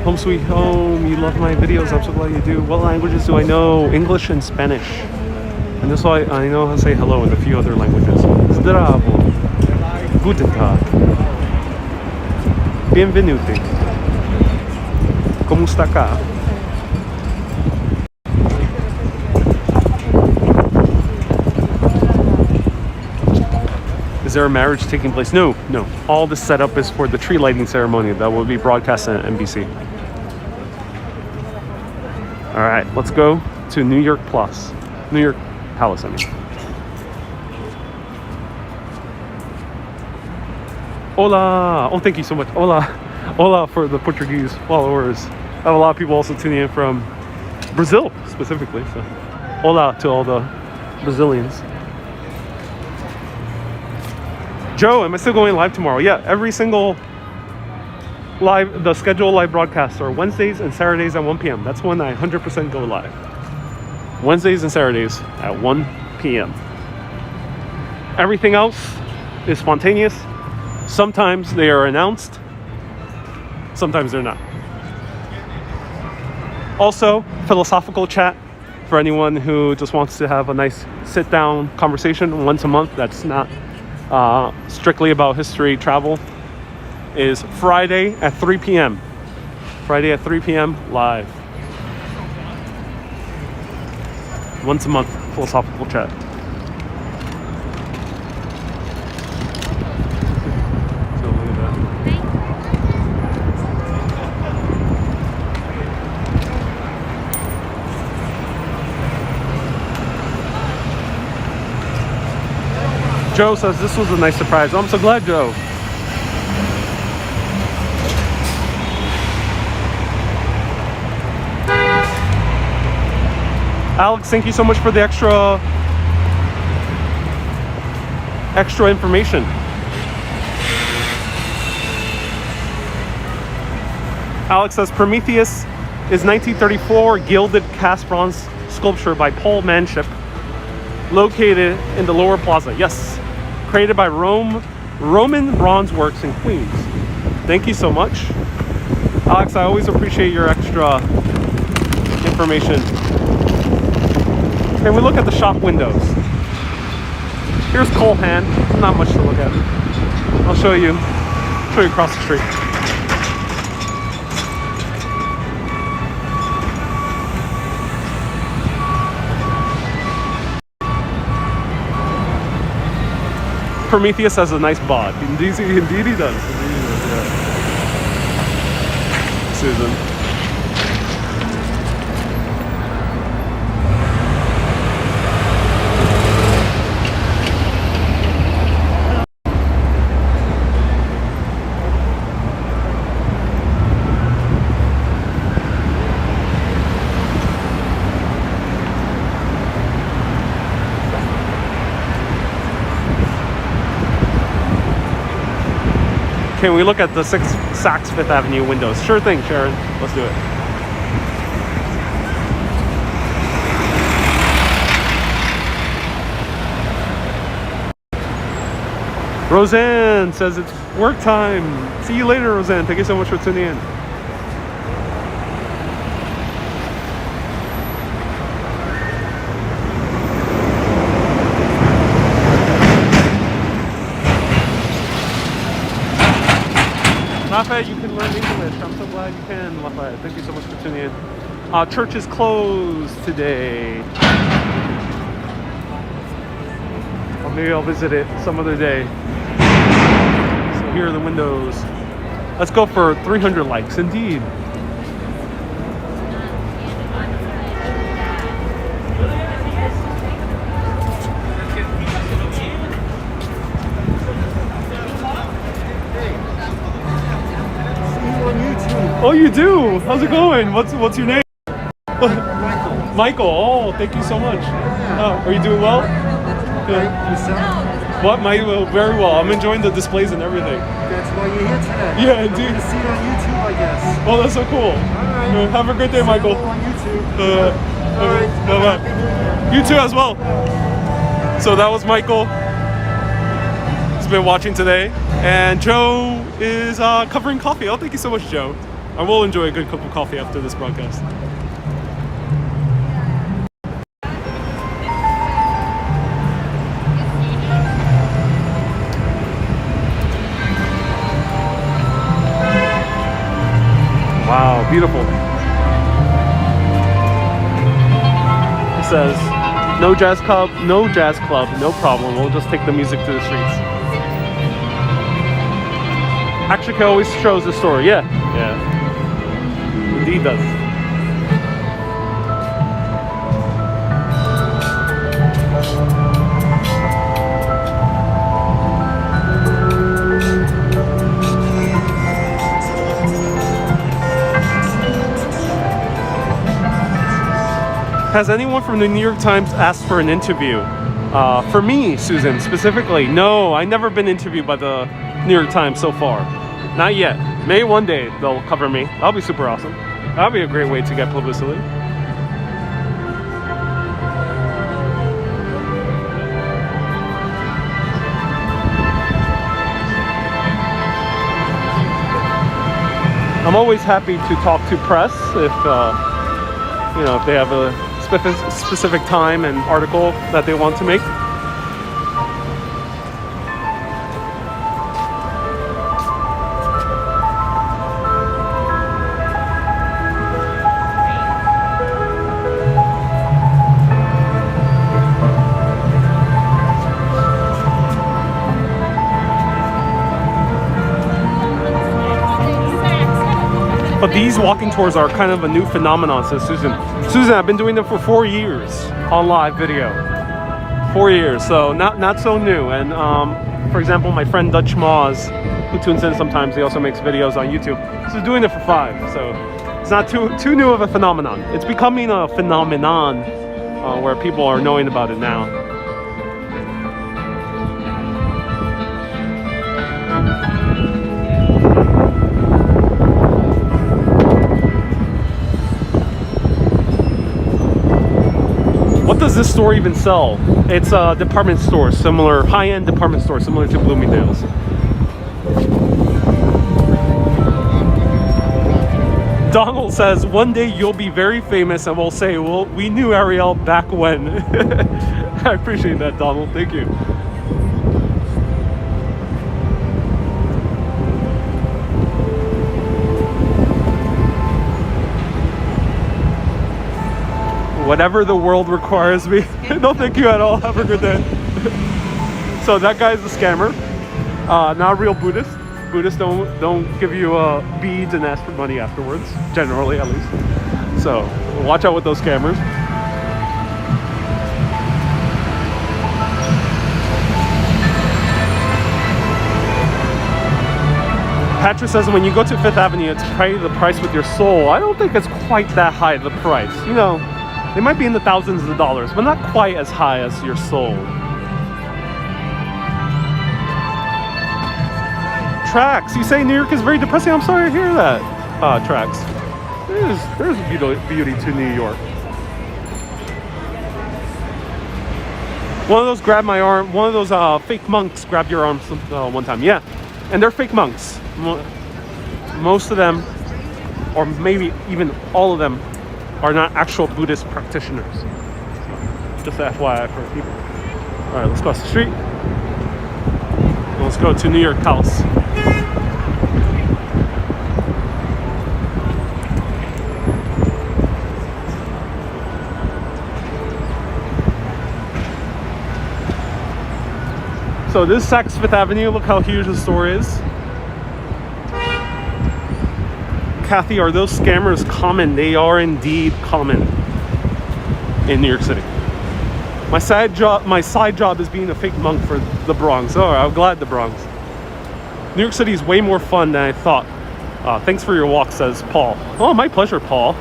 Home sweet home, you love my videos, I'm so glad you do. What languages do I know? English and Spanish. And that's why I know how to say hello in a few other languages. Zdravo. Guten Tag. Bienvenuti. Como está cá? Is there a marriage taking place? No. All the setup is for the tree lighting ceremony that will be broadcast on NBC. All right, let's go to New York Palace, I mean. Hola! Oh, thank you so much. Hola for the Portuguese followers. I have a lot of people also tuning in from Brazil, specifically. So, hola to all the Brazilians. Joe, am I still going live tomorrow? Yeah, every single the scheduled live broadcasts are Wednesdays and Saturdays at 1 p.m. That's when I 100% go live. Wednesdays and Saturdays at 1 p.m. Everything else is spontaneous. Sometimes they are announced. Sometimes they're not. Also, philosophical chat for anyone who just wants to have a nice sit-down conversation once a month. That's not strictly about history travel. Is Friday at 3 p.m. Friday at 3 p.m. live. once a month philosophical chat. So look at that. Joe says this was a nice surprise. I'm so glad, Joe. Alex, thank you so much for the extra information. Alex says Prometheus is 1934 gilded cast bronze sculpture by Paul Manship, located in the Lower Plaza. Yes, created by Roman Bronze Works in Queens. Thank you so much, Alex. I always appreciate your extra information. Can we look at the shop windows? Here's Cole Hand. Not much to look at. I'll show you across the street. Prometheus has a nice bod. Indeed he does. Yeah. Susan. Can we look at the Saks Fifth Avenue windows? Sure thing, Sharon. Let's do it. Roseanne says it's work time. See you later, Roseanne. Thank you so much for tuning in. Lafayette, you can learn English. I'm so glad you can, Lafayette. Thank you so much for tuning in. Church is closed today. Or maybe I'll visit it some other day. So here are the windows. Let's go for 300 likes, indeed. Oh, you do? How's it going? What's your name? Michael. Oh, thank you so much. Oh, are you doing well? Good. What? Very well. I'm enjoying the displays and everything. That's why you're here today. Yeah, indeed. I'm gonna see it on YouTube, I guess. Oh, that's so cool. Alright. Have a great day, Michael. On YouTube. Alright. Bye-bye. You too as well. So that was Michael. He's been watching today. And Joe is covering coffee. Oh, thank you so much, Joe. I will enjoy a good cup of coffee after this broadcast. Wow, beautiful. It says, no jazz club, no problem. We'll just take the music to the streets. Actually, always shows the story. Yeah. Indeed does. Has anyone from the New York Times asked for an interview? For me, Susan, specifically, no, I've never been interviewed by the New York Times so far. Not yet. Maybe one day they'll cover me. That'll be super awesome. That'll be a great way to get publicity. I'm always happy to talk to press if if they have a specific time and article that they want to make. But these walking tours are kind of a new phenomenon, says Susan. Susan, I've been doing them for 4 years on live video. 4 years, so not so new. And for example, my friend Dutch Moz, who tunes in sometimes, he also makes videos on YouTube. He's doing it for 5, so it's not too new of a phenomenon. It's becoming a phenomenon where people are knowing about it now. What does this store even sell? It's a department store, similar, high-end department store, similar to Bloomingdale's. Donald says, one day you'll be very famous and we'll say, well, we knew Ariel back when. I appreciate that, Donald. Thank you. Whatever the world requires me. No, thank you at all. Have a good day. So that guy's a scammer. Not a real Buddhist. Buddhists don't give you beads and ask for money afterwards, generally at least. So watch out with those scammers. Patrick says when you go to Fifth Avenue, it's pay the price with your soul. I don't think it's quite that high, the price. You know, they might be in the thousands of dollars, but not quite as high as your soul. Tracks, you say New York is very depressing? I'm sorry to hear that, Tracks. There's beauty to New York. One of those grabbed my arm, one of those fake monks grabbed your arm one time. Yeah, and they're fake monks. Most of them, or maybe even all of them, are not actual Buddhist practitioners. So, just FYI for people. All right, let's cross the street. And let's go to New York House. So this is Saks Fifth Avenue. Look how huge the store is. Kathy, are those scammers common? They are indeed common in New York City. My side job is being a fake monk for the Bronx. Oh, I'm glad the Bronx. New York City is way more fun than I thought. Thanks for your walk, says Paul. Oh, my pleasure, Paul.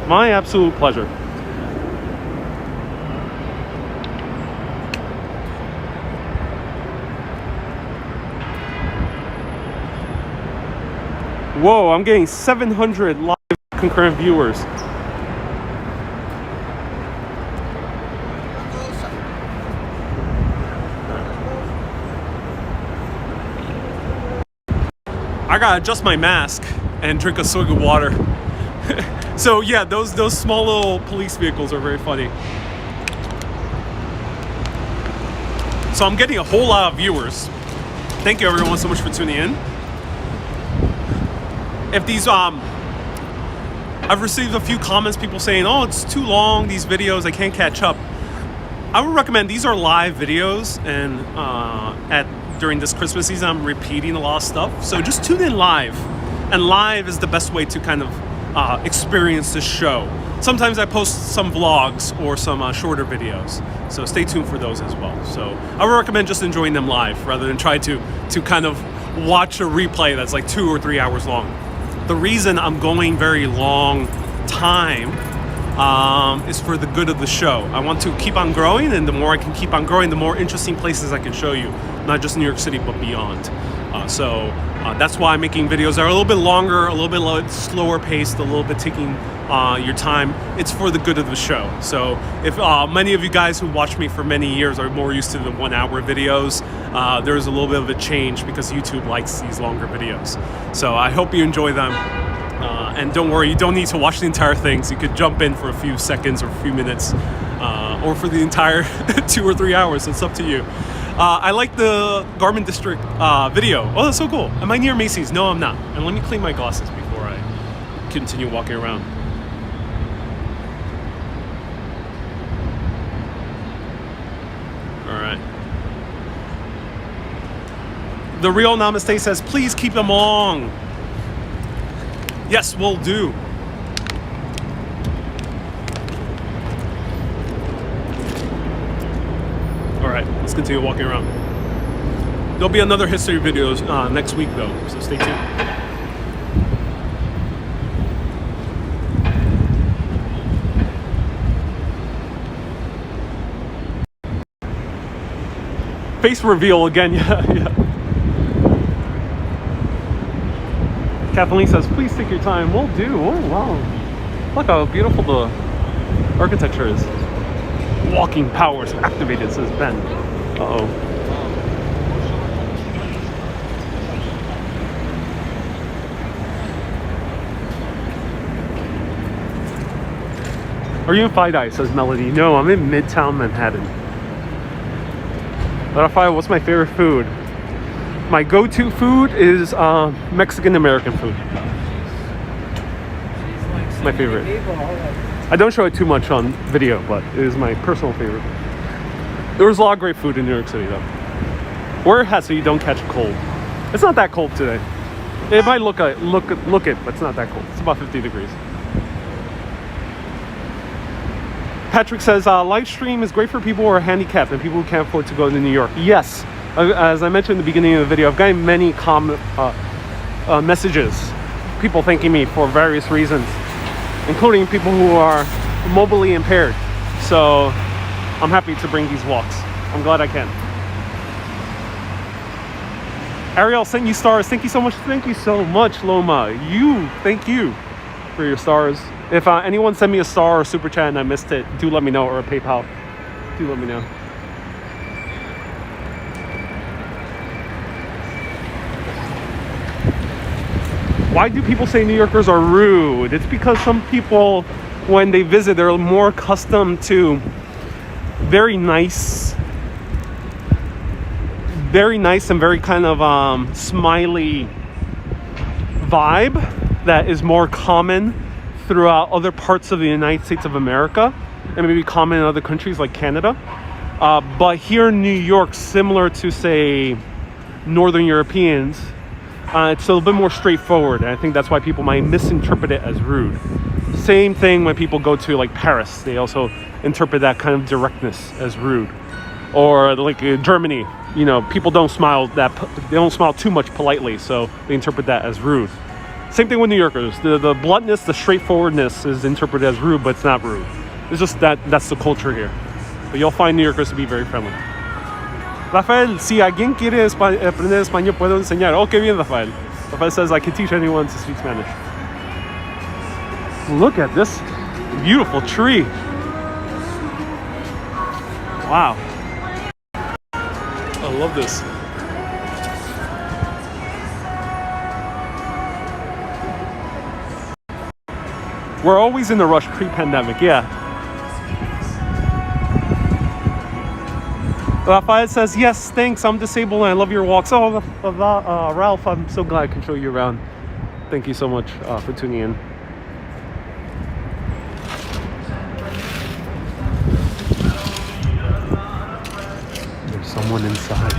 My absolute pleasure. Whoa, I'm getting 700 live concurrent viewers. I gotta adjust my mask and drink a swig of water. So yeah, those small little police vehicles are very funny. So I'm getting a whole lot of viewers. Thank you everyone so much for tuning in. If these, I've received a few comments, people saying, oh, it's too long, these videos, I can't catch up. I would recommend, these are live videos, and during this Christmas season, I'm repeating a lot of stuff. So just tune in live, and live is the best way to kind of experience the show. Sometimes I post some vlogs or some shorter videos, so stay tuned for those as well. So I would recommend just enjoying them live rather than try to kind of watch a replay that's like 2 or 3 hours long. The reason I'm going very long time is for the good of the show. I want to keep on growing, and the more I can keep on growing, the more interesting places I can show you, not just New York City, but beyond. So that's why I'm making videos that are a little bit longer, a little bit slower paced, a little bit taking your time. It's for the good of the show. So if many of you guys who watch me for many years are more used to the 1 hour videos, there's a little bit of a change because YouTube likes these longer videos. So I hope you enjoy them. And don't worry, you don't need to watch the entire thing. So you could jump in for a few seconds or a few minutes, or for the entire 2 or 3 hours. It's up to you. I like the Garment District video. Oh, that's so cool. Am I near Macy's? No, I'm not. And let me clean my glasses before I continue walking around. All right. The real Namaste says, please keep them long. Yes, will do. All right, let's continue walking around. There'll be another history videos next week though, so stay tuned. Face reveal again, yeah. Kathleen says, please take your time. Will do. Oh, wow. Look how beautiful the architecture is. Walking powers activated, says Ben. Uh-oh. Are you in Fide? Says Melody. No, I'm in Midtown Manhattan. Rafael, what's my favorite food? My go-to food is Mexican American food. My favorite. I don't show it too much on video, but it is my personal favorite. There's a lot of great food in New York City, though. Wear a hat so you don't catch a cold. It's not that cold today. It might look it, but it's not that cold. It's about 50 degrees. Patrick says, live stream is great for people who are handicapped and people who can't afford to go to New York. Yes, as I mentioned in the beginning of the video, I've gotten many messages, people thanking me for various reasons, including people who are mobilely impaired. So I'm happy to bring these walks. I'm glad I can. Ariel sent you stars. Thank you so much. Thank you so much, Loma. Thank you for your stars. If anyone sent me a star or super chat and I missed it, do let me know, or a PayPal. Do let me know. Why do people say New Yorkers are rude? It's because some people, when they visit, they're more accustomed to very nice and very kind of smiley vibe that is more common throughout other parts of the United States of America and maybe common in other countries like Canada. But here in New York, similar to, say, Northern Europeans, it's a little bit more straightforward. And I think that's why people might misinterpret it as rude. Same thing when people go to like Paris. They also interpret that kind of directness as rude. Or like Germany, you know, people don't smile too much politely, so they interpret that as rude. Same thing with New Yorkers. The bluntness, the straightforwardness is interpreted as rude, but it's not rude. It's just that's the culture here. But you'll find New Yorkers to be very friendly. Rafael, si alguien quiere aprender español, puedo enseñar. Oh, qué bien, Rafael. Rafael says, I can teach anyone to speak Spanish. Look at this beautiful tree. Wow. I love this. We're always in a rush pre-pandemic, yeah. Rafael says, yes, thanks, I'm disabled and I love your walks. Oh, Ralph, I'm so glad I can show you around. Thank you so much for tuning in. There's someone inside.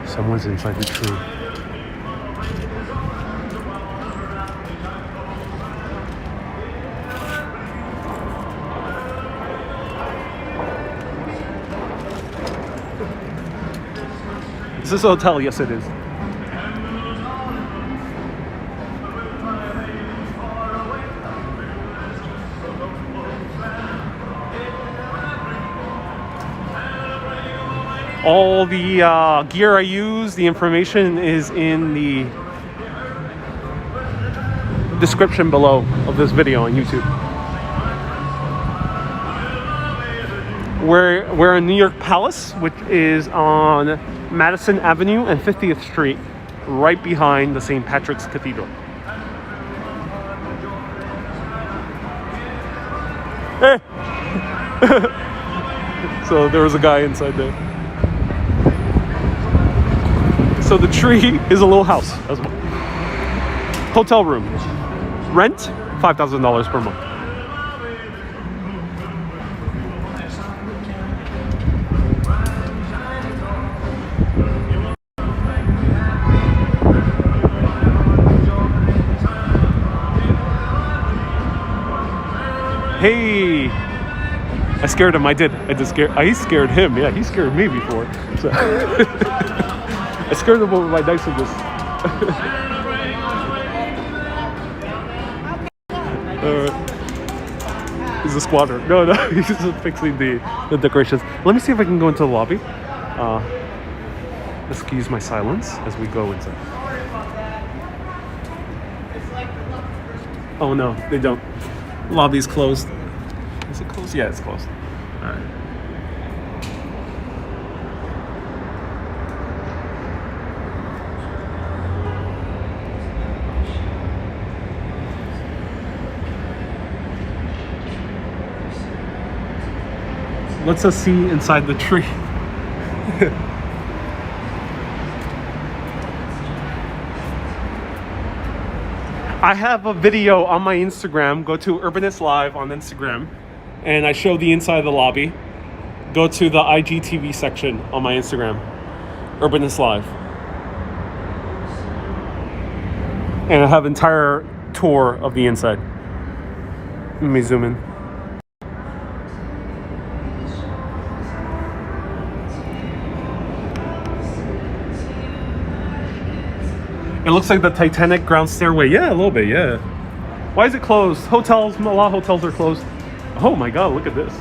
Someone's inside the tree. Is this a hotel? Yes, it is. All the gear I use, the information is in the description below of this video on YouTube. We're in New York Palace, which is on Madison Avenue and 50th Street, right behind the St. Patrick's Cathedral. Hey! So there was a guy inside there. So the tree is a little house as well. Hotel room. Rent, $5,000 per month. Hey! I scared him. I did scare. I scared him. Yeah, he scared me before. So I scared him with my niceness. He's a squatter. No, he's just fixing the decorations. Let me see if I can go into the lobby. Excuse my silence as we go inside. Oh no, they don't. Lobby's closed. Is it closed? Yeah, it's closed. All right. Let's us see inside the tree. I have a video on my Instagram. Go to Urbanist Live on Instagram, and I show the inside of the lobby. Go to the IGTV section on my Instagram, Urbanist Live, and I have an entire tour of the inside. Let me zoom in. It looks like the Titanic ground stairway. Yeah, a little bit, yeah. Why is it closed? Hotels, a lot of hotels are closed. Oh my God, look at this.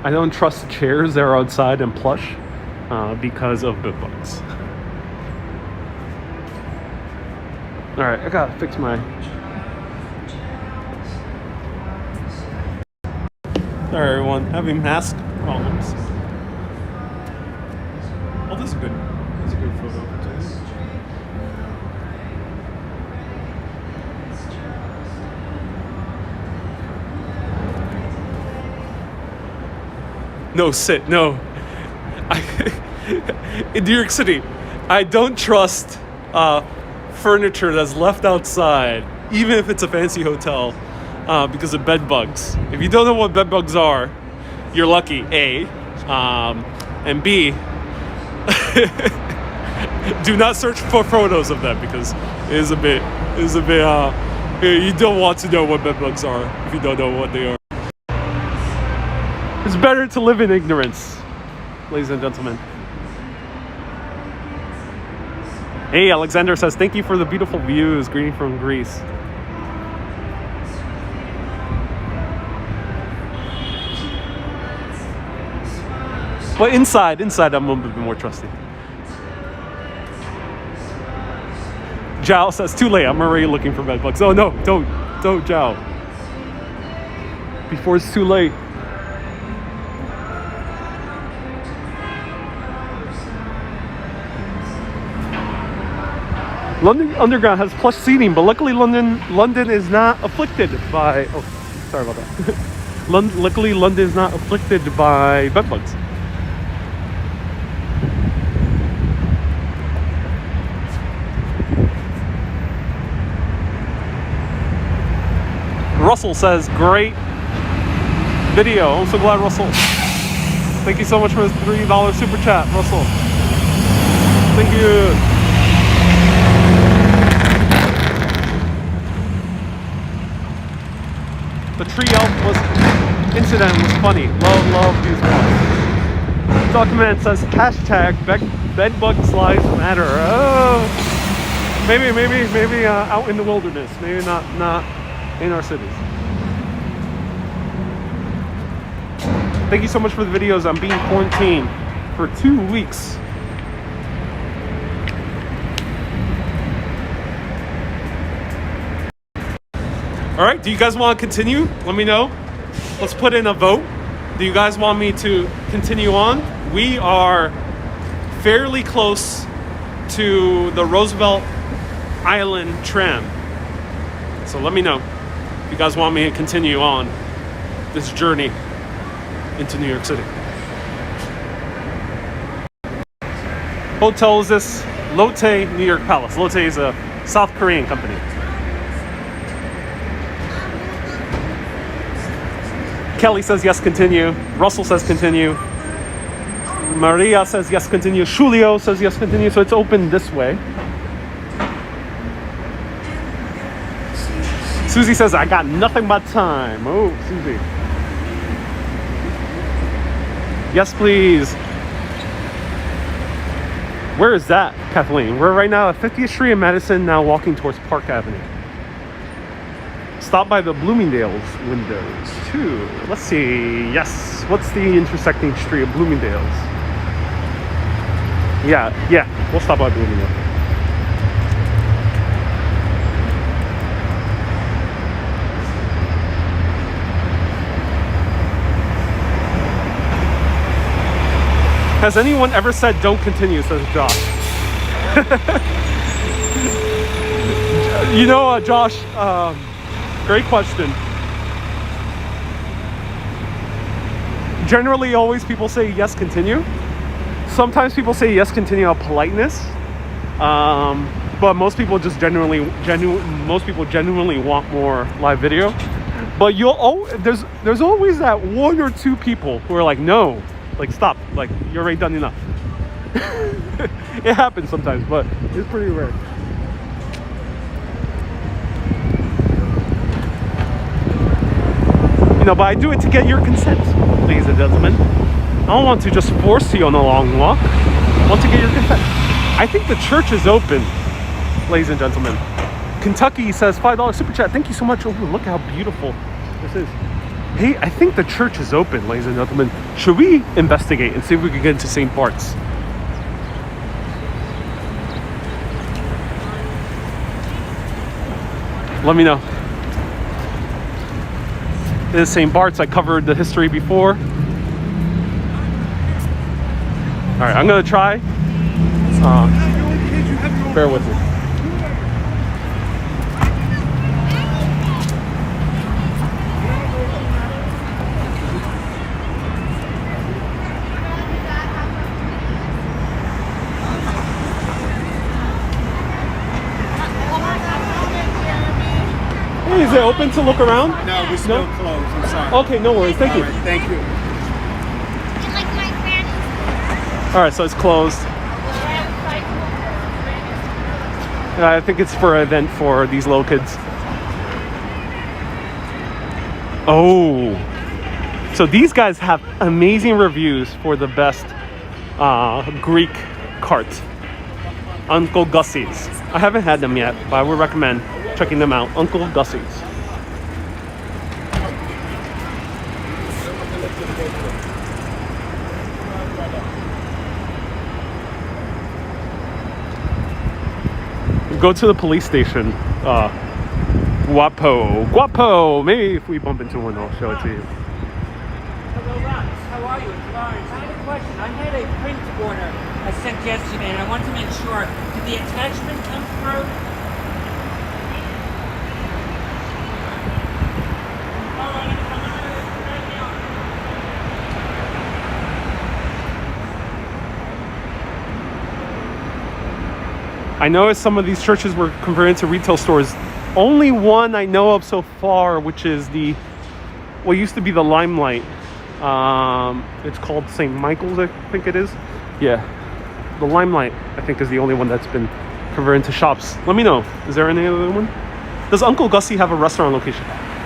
I don't trust chairs that are outside and plush because of bed bugs. All right, I gotta fix my... Sorry everyone, having mask problems. Oh, this is good. This is a good photo. No, sit, no. In New York City, I don't trust furniture that's left outside, even if it's a fancy hotel. Because of bed bugs. If you don't know what bed bugs are, you're lucky, A. And B, do not search for photos of them because it is a bit, you don't want to know what bed bugs are if you don't know what they are. It's better to live in ignorance, ladies and gentlemen. Hey, Alexander says, thank you for the beautiful views. Greeting from Greece. But inside I'm a little bit more trusting. Zhao says, too late, I'm already looking for bed bugs. Oh no, don't, Zhao. Before it's too late. London Underground has plush seating, but luckily London is not afflicted by... Oh, sorry about that. Luckily London is not afflicted by bed bugs. Russell says, great video. I'm so glad, Russell. Thank you so much for the $3 super chat, Russell. Thank you. The tree elf incident was funny. Love these ones. Document says, hashtag bedbugs lives matter. Oh, maybe out in the wilderness. Maybe not in our cities. Thank you so much for the videos. I'm being quarantined for 2 weeks. All right, do you guys want to continue? Let me know. Let's put in a vote. Do you guys want me to continue on? We are fairly close to the Roosevelt Island tram. So let me know if you guys want me to continue on this journey into New York City. Hotel is this? Lotte New York Palace. Lotte is a South Korean company. Kelly says yes, continue. Russell says continue. Maria says yes, continue. Julio says yes, continue. So it's open this way. Susie says, I got nothing but time. Oh, Susie. Yes, please. Where is that, Kathleen? We're right now at 50th Street in Madison, now walking towards Park Avenue. Stop by the Bloomingdale's windows, too. Let's see. Yes. What's the intersecting street of Bloomingdale's? Yeah. We'll stop by Bloomingdale. Has anyone ever said don't continue, says Josh. You know, Josh, great question. Generally, always people say yes, continue. Sometimes people say yes, continue out of politeness. But most people just genuinely want more live video. But there's always that one or two people who are like, no, like stop, like you're already done enough. It happens sometimes, but it's pretty rare. You know, but I do it to get your consent, ladies and gentlemen. I don't want to just force you on a long walk. I want to get your consent. I think the church is open, ladies and gentlemen. Kentucky says $5 super chat. Thank you so much. Oh, look how beautiful this is. Hey, I think the church is open, ladies and gentlemen. Should we investigate and see if we can get into St. Barts? Let me know. This is St. Barts. I covered the history before. All right, I'm gonna try. Bear with me. Hey, is it open to look around? No, we're still closed. I'm sorry. Okay, no worries. Thank you. All right, thank you. All right, so it's closed. I think it's for an event for these little kids. Oh, so these guys have amazing reviews for the best Greek cart. Uncle Gussie's. I haven't had them yet, but I would recommend checking them out. Uncle Gussie's. Go to the police station. Guapo. Maybe if we bump into one, I'll show it to you. Hello, Rox. How are you? It's Lawrence. I have a question. I had a print order I sent yesterday, and I want to make sure. Did the attachment come through? I noticed some of these churches were converted to retail stores. Only one I know of so far, which is what used to be the Limelight. It's called St. Michael's, I think it is. Yeah, the Limelight, I think, is the only one that's been converted into shops. Let me know. Is there any other one? Does Uncle Gussie have a restaurant location?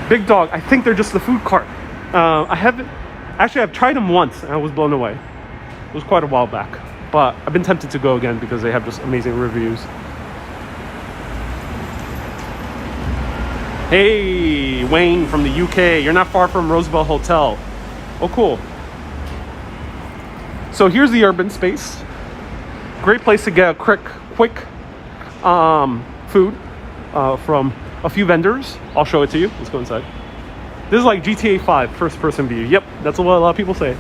Big Dog, I think they're just the food cart. I've tried them once and I was blown away. It was quite a while back. But I've been tempted to go again because they have just amazing reviews. Hey, Wayne from the UK. You're not far from Roosevelt Hotel. Oh, cool. So here's the urban space. Great place to get a quick food from a few vendors. I'll show it to you. Let's go inside. This is like GTA 5 first person view. Yep, that's what a lot of people say.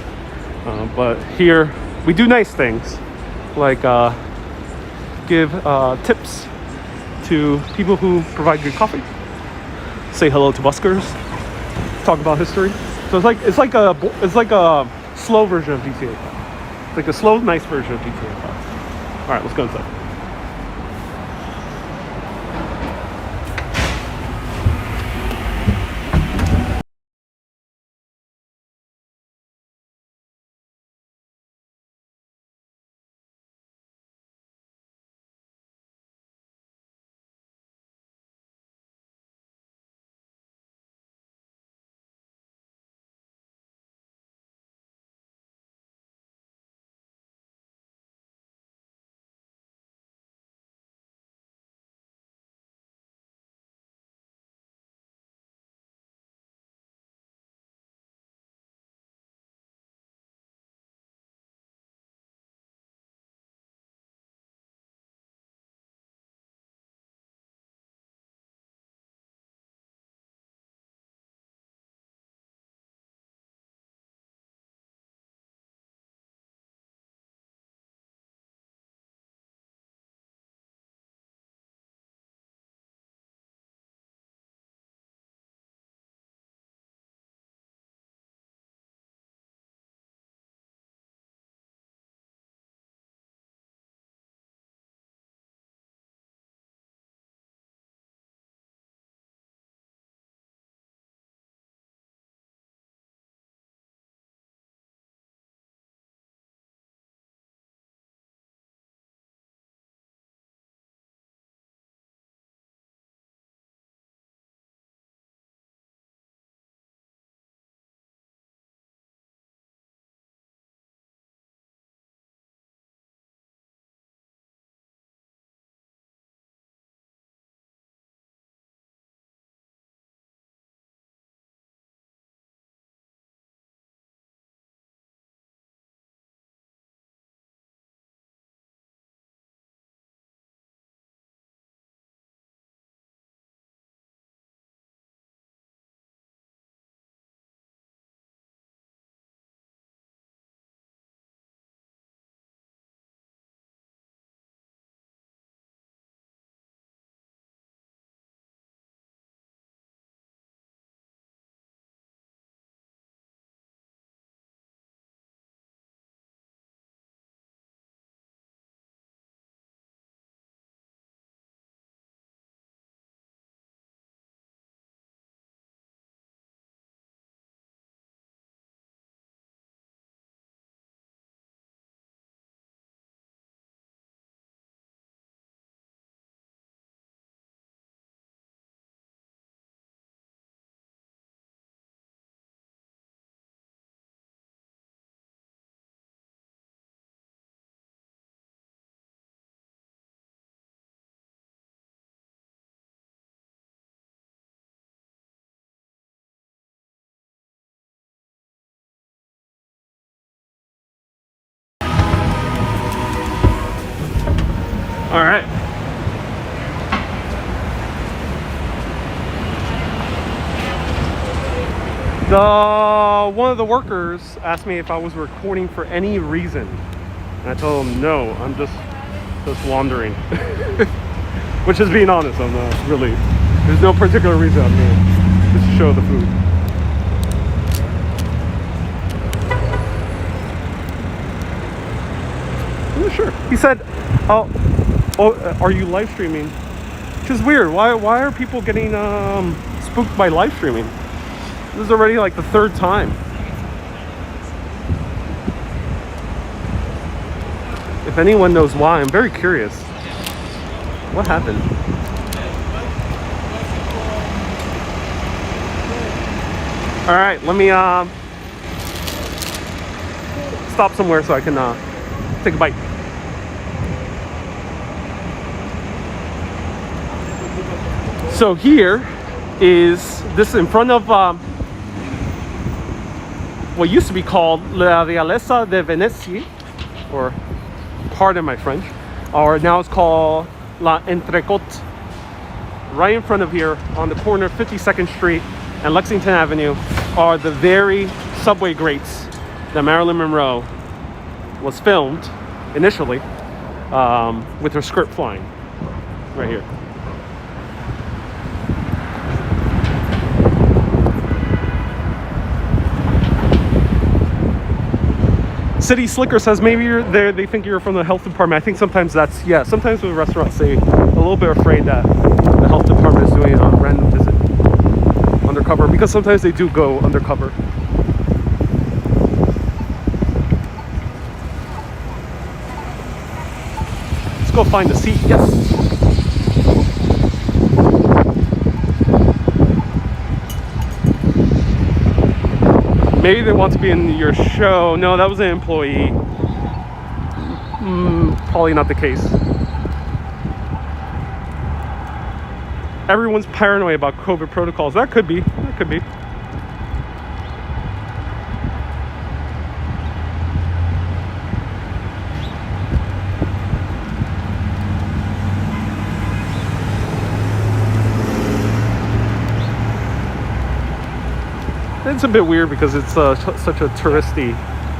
But here we do nice things, like give tips to people who provide good coffee, say hello to buskers, talk about history. So it's like a slow version of GTA 5. It's like a slow, nice version of GTA 5. All right, let's go inside. All right. One of the workers asked me if I was recording for any reason. And I told him, no, I'm just wandering. Which is being honest, I'm not really, there's no particular reason I'm here. Just to show the food. Yeah, sure. He said, oh, are you live streaming? Which is weird. Why are people getting spooked by live streaming? This is already like the third time. If anyone knows why, I'm very curious. What happened? All right, let me stop somewhere so I can take a bite. So here is this in front of what used to be called La Realeza de Venecia, or pardon my French, or now it's called La Entrecote. Right in front of here, on the corner of 52nd Street and Lexington Avenue, are the very subway grates that Marilyn Monroe was filmed initially with her skirt flying. Right here. City Slicker says maybe you're there, they think you're from the health department. I think sometimes that's, yeah, sometimes with restaurants they a little bit afraid that the health department is doing a random visit undercover, because sometimes they do go undercover. Let's go find a seat. Yes. Maybe they want to be in your show. No, that was an employee. Probably not the case. Everyone's paranoid about COVID protocols. That could be. That could be. It's a bit weird because it's such a touristy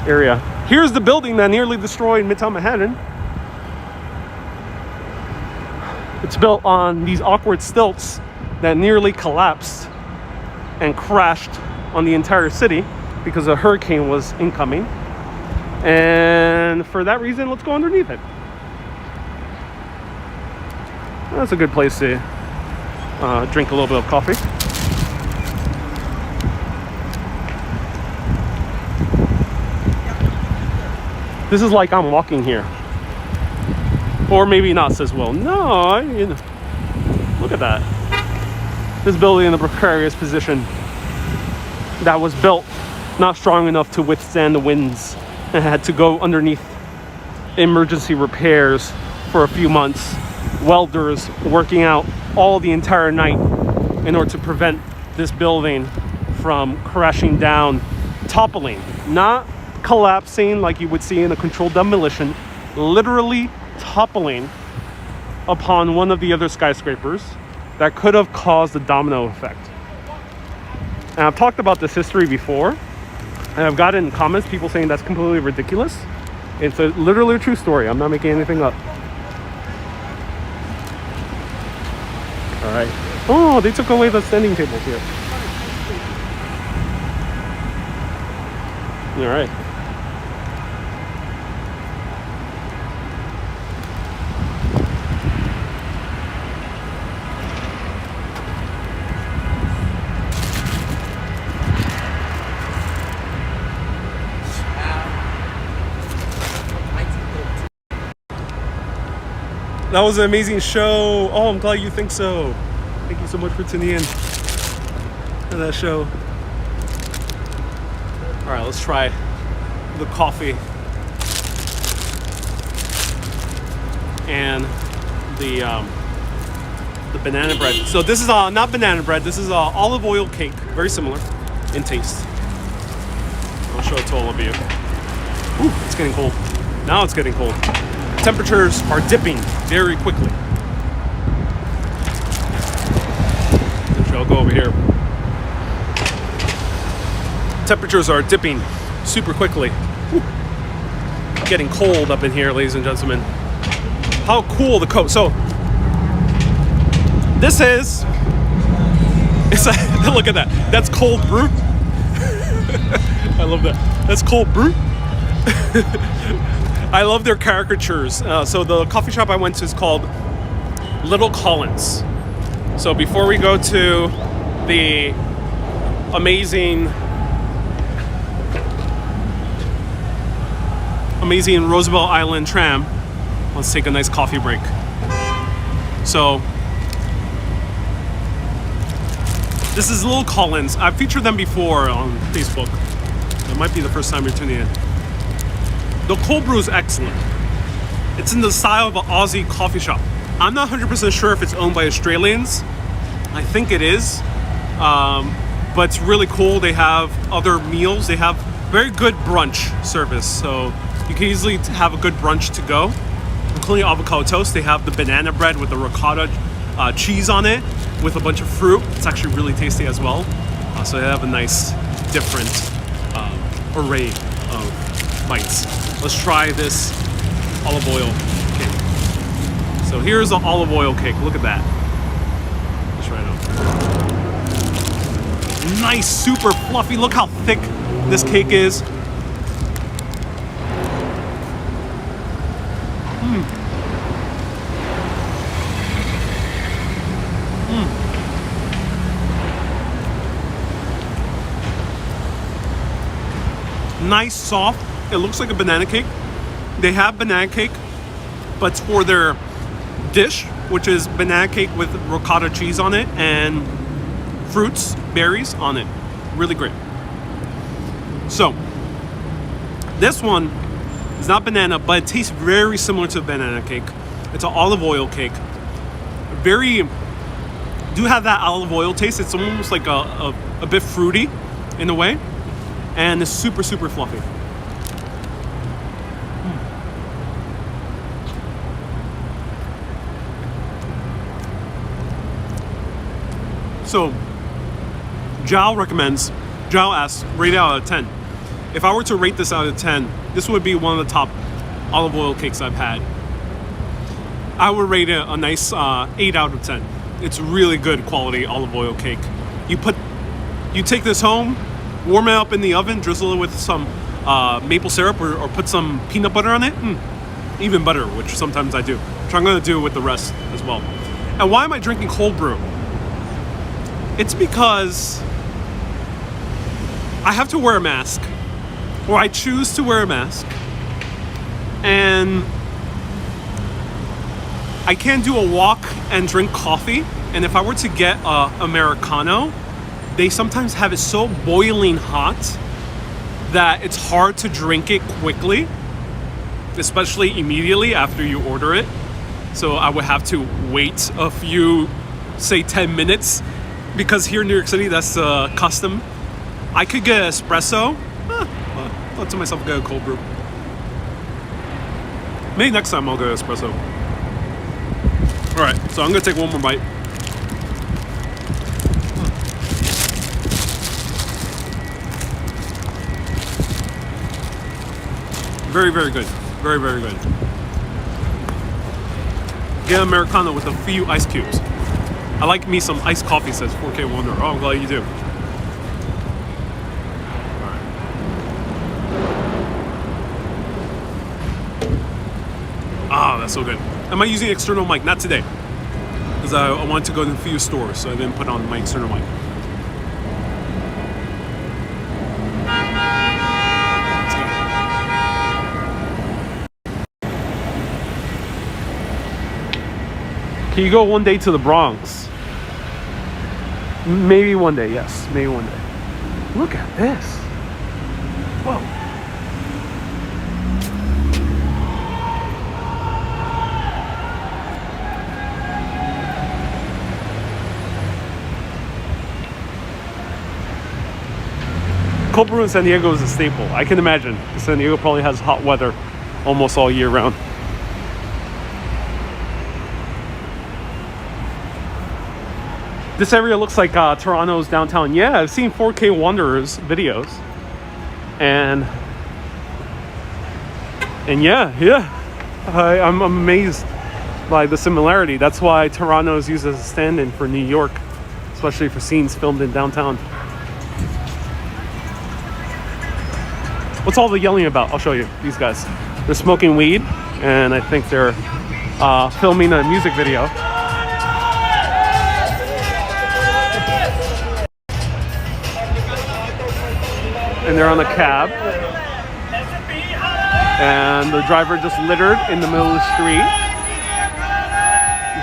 area. Here's the building that nearly destroyed Midtown Manhattan. It's built on these awkward stilts that nearly collapsed and crashed on the entire city because a hurricane was incoming. And for that reason, let's go underneath it. That's a good place to drink a little bit of coffee. This is like I'm walking here. Or maybe not, says Will. No, you know, look at that. This building in a precarious position that was built not strong enough to withstand the winds and had to go underneath emergency repairs for a few months. Welders working out all the entire night in order to prevent this building from crashing down, toppling, not collapsing like you would see in a controlled demolition, literally toppling upon one of the other skyscrapers that could have caused a domino effect. And I've talked about this history before, and I've gotten in comments people saying that's completely ridiculous. It's literally a true story. I'm not making anything up. All right. Oh, they took away the standing tables here. All right. That was an amazing show. Oh, I'm glad you think so. Thank you so much for tuning in to that show. All right, let's try the coffee and the banana bread. So this is not banana bread. This is olive oil cake. Very similar in taste. I'll show it to all of you. Ooh, it's getting cold. Now it's getting cold. temperatures are dipping very quickly. Actually, I'll go over here. Temperatures are dipping super quickly. Whew. Getting cold up in here, ladies and gentlemen. How cool the coat. So this is, it's a, look at that. That's cold brew. I love that. That's cold brew. I love their caricatures. So the coffee shop I went to is called Little Collins. So before we go to the amazing Roosevelt Island tram, let's take a nice coffee break. So this is Little Collins. I've featured them before on Facebook. It might be the first time you're tuning in. The cold brew is excellent. It's in the style of an Aussie coffee shop. I'm not 100% sure if it's owned by Australians. I think it is. But it's really cool. They have other meals. They have very good brunch service. So you can easily have a good brunch to go, including avocado toast. They have the banana bread with the ricotta cheese on it with a bunch of fruit. It's actually really tasty as well. So they have a nice, different array of bites. Let's try this olive oil cake. So here's the olive oil cake. Look at that. Let's try it out. Nice, super fluffy. Look how thick this cake is. Nice, soft. It looks like a banana cake. They have banana cake, but it's for their dish, which is banana cake with ricotta cheese on it and fruits, berries on it. Really great. So this one is not banana, but it tastes very similar to a banana cake. It's an olive oil cake. Do have that olive oil taste. It's almost like a bit fruity in a way, and it's super, super fluffy. So Zhao asks, rate it out of 10. If I were to rate this out of 10, this would be one of the top olive oil cakes I've had. I would rate it a nice 8 out of 10. It's really good quality olive oil cake. You take this home, warm it up in the oven, drizzle it with some maple syrup or put some peanut butter on it. Even better, which sometimes I do. Which I'm gonna do with the rest as well. And why am I drinking cold brew? It's because I have to wear a mask, or I choose to wear a mask, and I can't do a walk and drink coffee. And if I were to get an Americano, they sometimes have it so boiling hot that it's hard to drink it quickly, especially immediately after you order it. So I would have to wait a few, say 10 minutes, because here in New York City, that's custom. I could get espresso. I thought to myself, get a cold brew. Maybe next time I'll go espresso. All right, so I'm gonna take one more bite. Very, very good. Very, very good. Get an Americano with a few ice cubes. I like me some iced coffee, says 4K Wonder. Oh, I'm glad you do. Ah, that's so good. Am I using external mic? Not today. Because I wanted to go to a few stores, so I didn't put on my external mic. Can you go one day to the Bronx? Maybe one day, yes. Maybe one day. Look at this. Whoa. Cold brew in San Diego is a staple. I can imagine. San Diego probably has hot weather almost all year round. This area looks like Toronto's downtown. Yeah, I've seen 4K Wanderers videos. And yeah. I'm amazed by the similarity. That's why Toronto is used as a stand-in for New York, especially for scenes filmed in downtown. What's all the yelling about? I'll show you. These guys. They're smoking weed, and I think they're filming a music video. And they're on a cab. And the driver just littered in the middle of the street.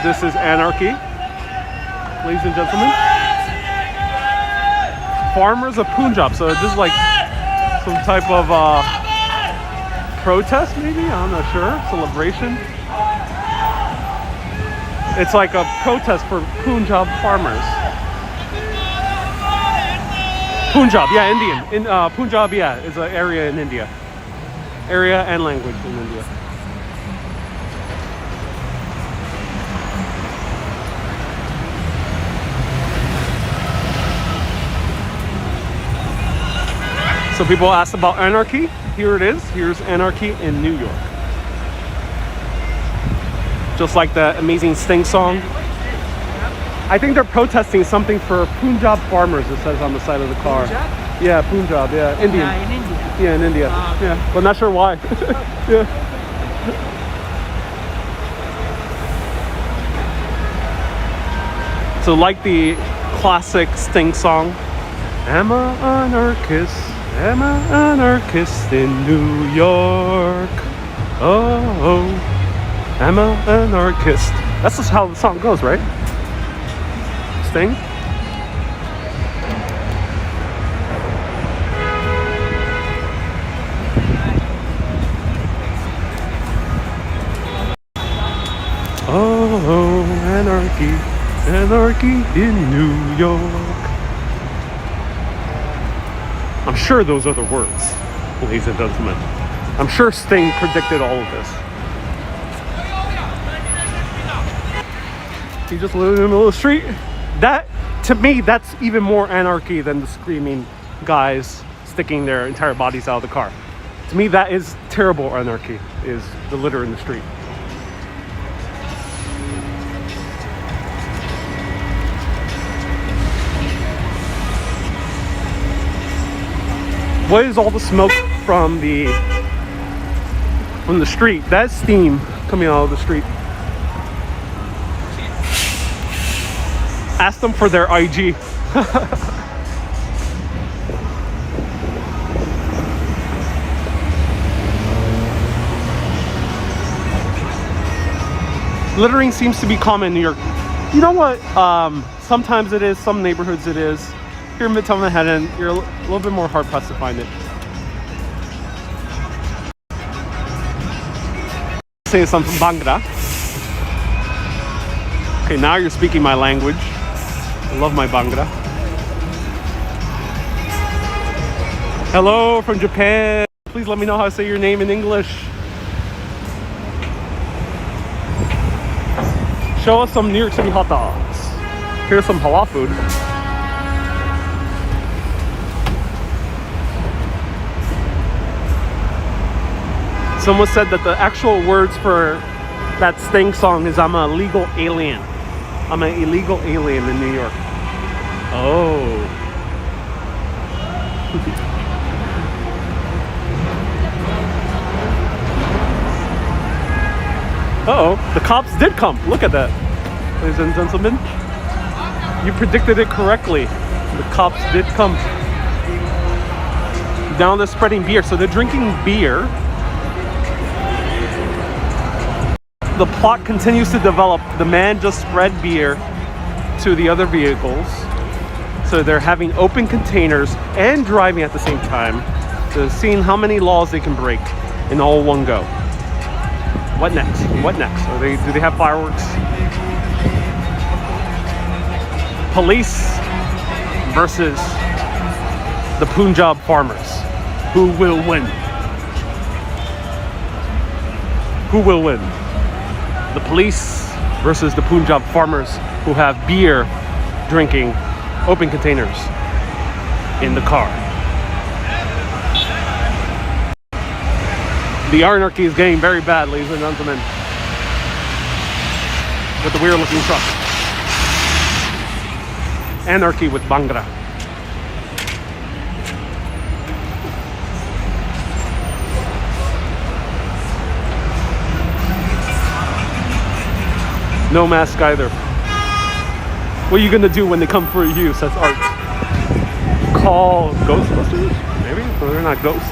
This is anarchy, ladies and gentlemen. Farmers of Punjab. So this is like some type of protest, maybe? I'm not sure. Celebration. It's like a protest for Punjab farmers. Punjab, yeah, Indian. Punjab, yeah, is an area in India. Area and language in India. So people asked about anarchy. Here it is. Here's anarchy in New York. Just like the amazing Sting song. I think they're protesting something for Punjab farmers, it says on the side of the car. Punjab? Yeah, Punjab, yeah. Indian. Yeah, in India. Yeah, in India. Okay. Yeah, but not sure why. Yeah. So like the classic Sting song, I'm an anarchist in New York. Oh, I'm an anarchist. That's just how the song goes, right? Sting? Oh, anarchy in New York. I'm sure those are the words, ladies and gentlemen. I'm sure Sting predicted all of this. He just lived in the middle of the street. That, to me, that's even more anarchy than the screaming guys sticking their entire bodies out of the car. To me, that is terrible anarchy, is the litter in the street. What is all the smoke from the street? That's steam coming out of the street. Ask them for their IG. Littering seems to be common in New York. You know what? Sometimes it is, some neighborhoods it is. Here in Midtown Manhattan, you're a little bit more hard-pressed to find it. Say something Bhangra. Okay, now you're speaking my language. I love my Bhangra. Hello from Japan. Please let me know how to say your name in English. Show us some New York City hot dogs. Here's some halal food. Someone said that the actual words for that Sting song is I'm an illegal alien. I'm an illegal alien in New York. Oh. Uh-oh, the cops did come. Look at that. Ladies and gentlemen, you predicted it correctly. The cops did come. Now they're spreading beer. So they're drinking beer. The plot continues to develop. The man just spread beer to the other vehicles. So they're having open containers and driving at the same time. So seeing how many laws they can break in all one go. What next? What next? Do they have fireworks? Police versus the Punjab farmers. Who will win? Who will win? The police versus the Punjab farmers who have beer drinking open containers in the car. The anarchy is getting very bad, ladies and gentlemen, with the weird looking truck. Anarchy with Bangra. No mask either. What are you gonna do when they come for you? Says Art. Call Ghostbusters? Maybe? No, they're not ghosts.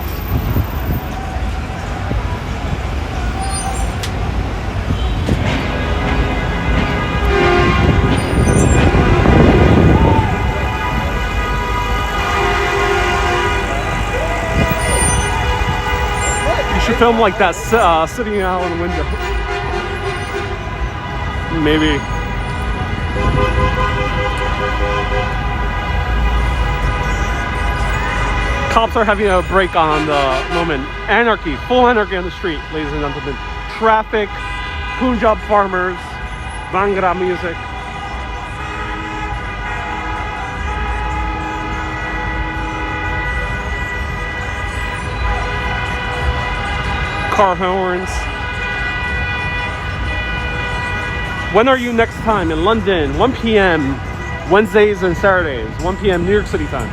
You should film like that sitting out on the window. Maybe. Cops are having a break on the moment. Anarchy, full anarchy on the street, ladies and gentlemen. Traffic, Punjab farmers, Bhangra music. Car horns. When are you next time in London? 1 p.m. Wednesdays and Saturdays. 1 p.m. New York City time.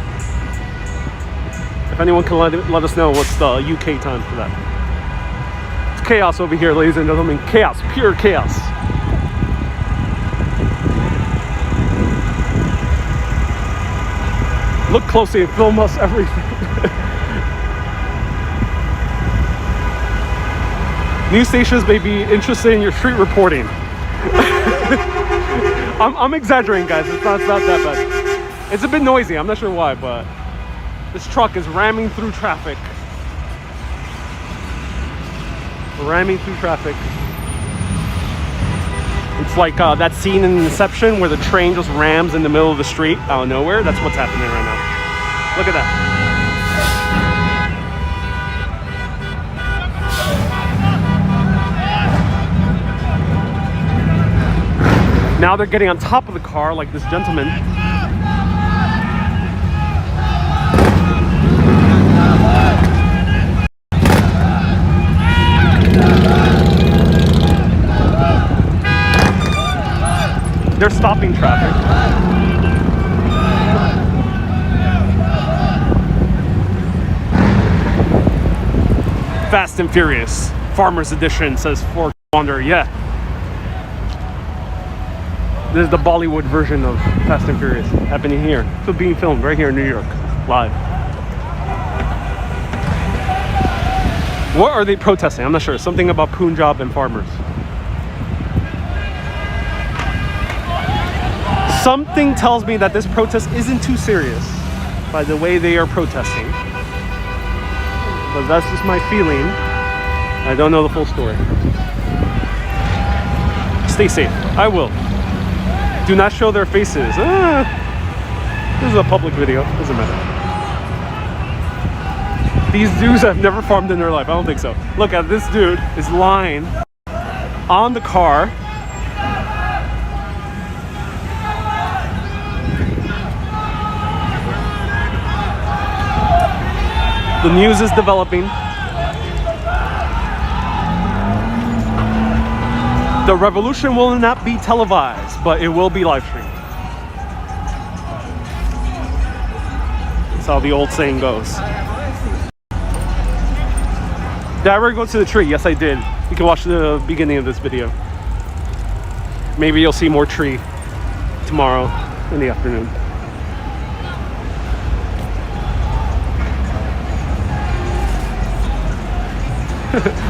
If anyone can let us know what's the UK time for that. It's chaos over here, ladies and gentlemen. Chaos, pure chaos. Look closely and film us everything. News stations may be interested in your street reporting. I'm exaggerating, guys. It's not that bad. It's a bit noisy. I'm not sure why, but this truck is ramming through traffic. Ramming through traffic. It's like that scene in Inception where the train just rams in the middle of the street out of nowhere. That's what's happening right now. Look at that. Now they're getting on top of the car like this gentleman. They're stopping traffic. Fast and Furious. Farmer's Edition, says Ford Wonder. Yeah. This is the Bollywood version of Fast and Furious happening here. So being filmed right here in New York, live. What are they protesting? I'm not sure. Something about Punjab and farmers. Something tells me that this protest isn't too serious by the way they are protesting. But that's just my feeling. I don't know the full story. Stay safe. I will. Do not show their faces. This is a public video. Doesn't matter. These dudes have never farmed in their life. I don't think so. Look at this dude is lying on the car. The news is developing. The revolution will not be televised, but it will be live streamed. That's how the old saying goes. Did I ever go to the tree? Yes, I did. You can watch the beginning of this video. Maybe you'll see more tree tomorrow in the afternoon.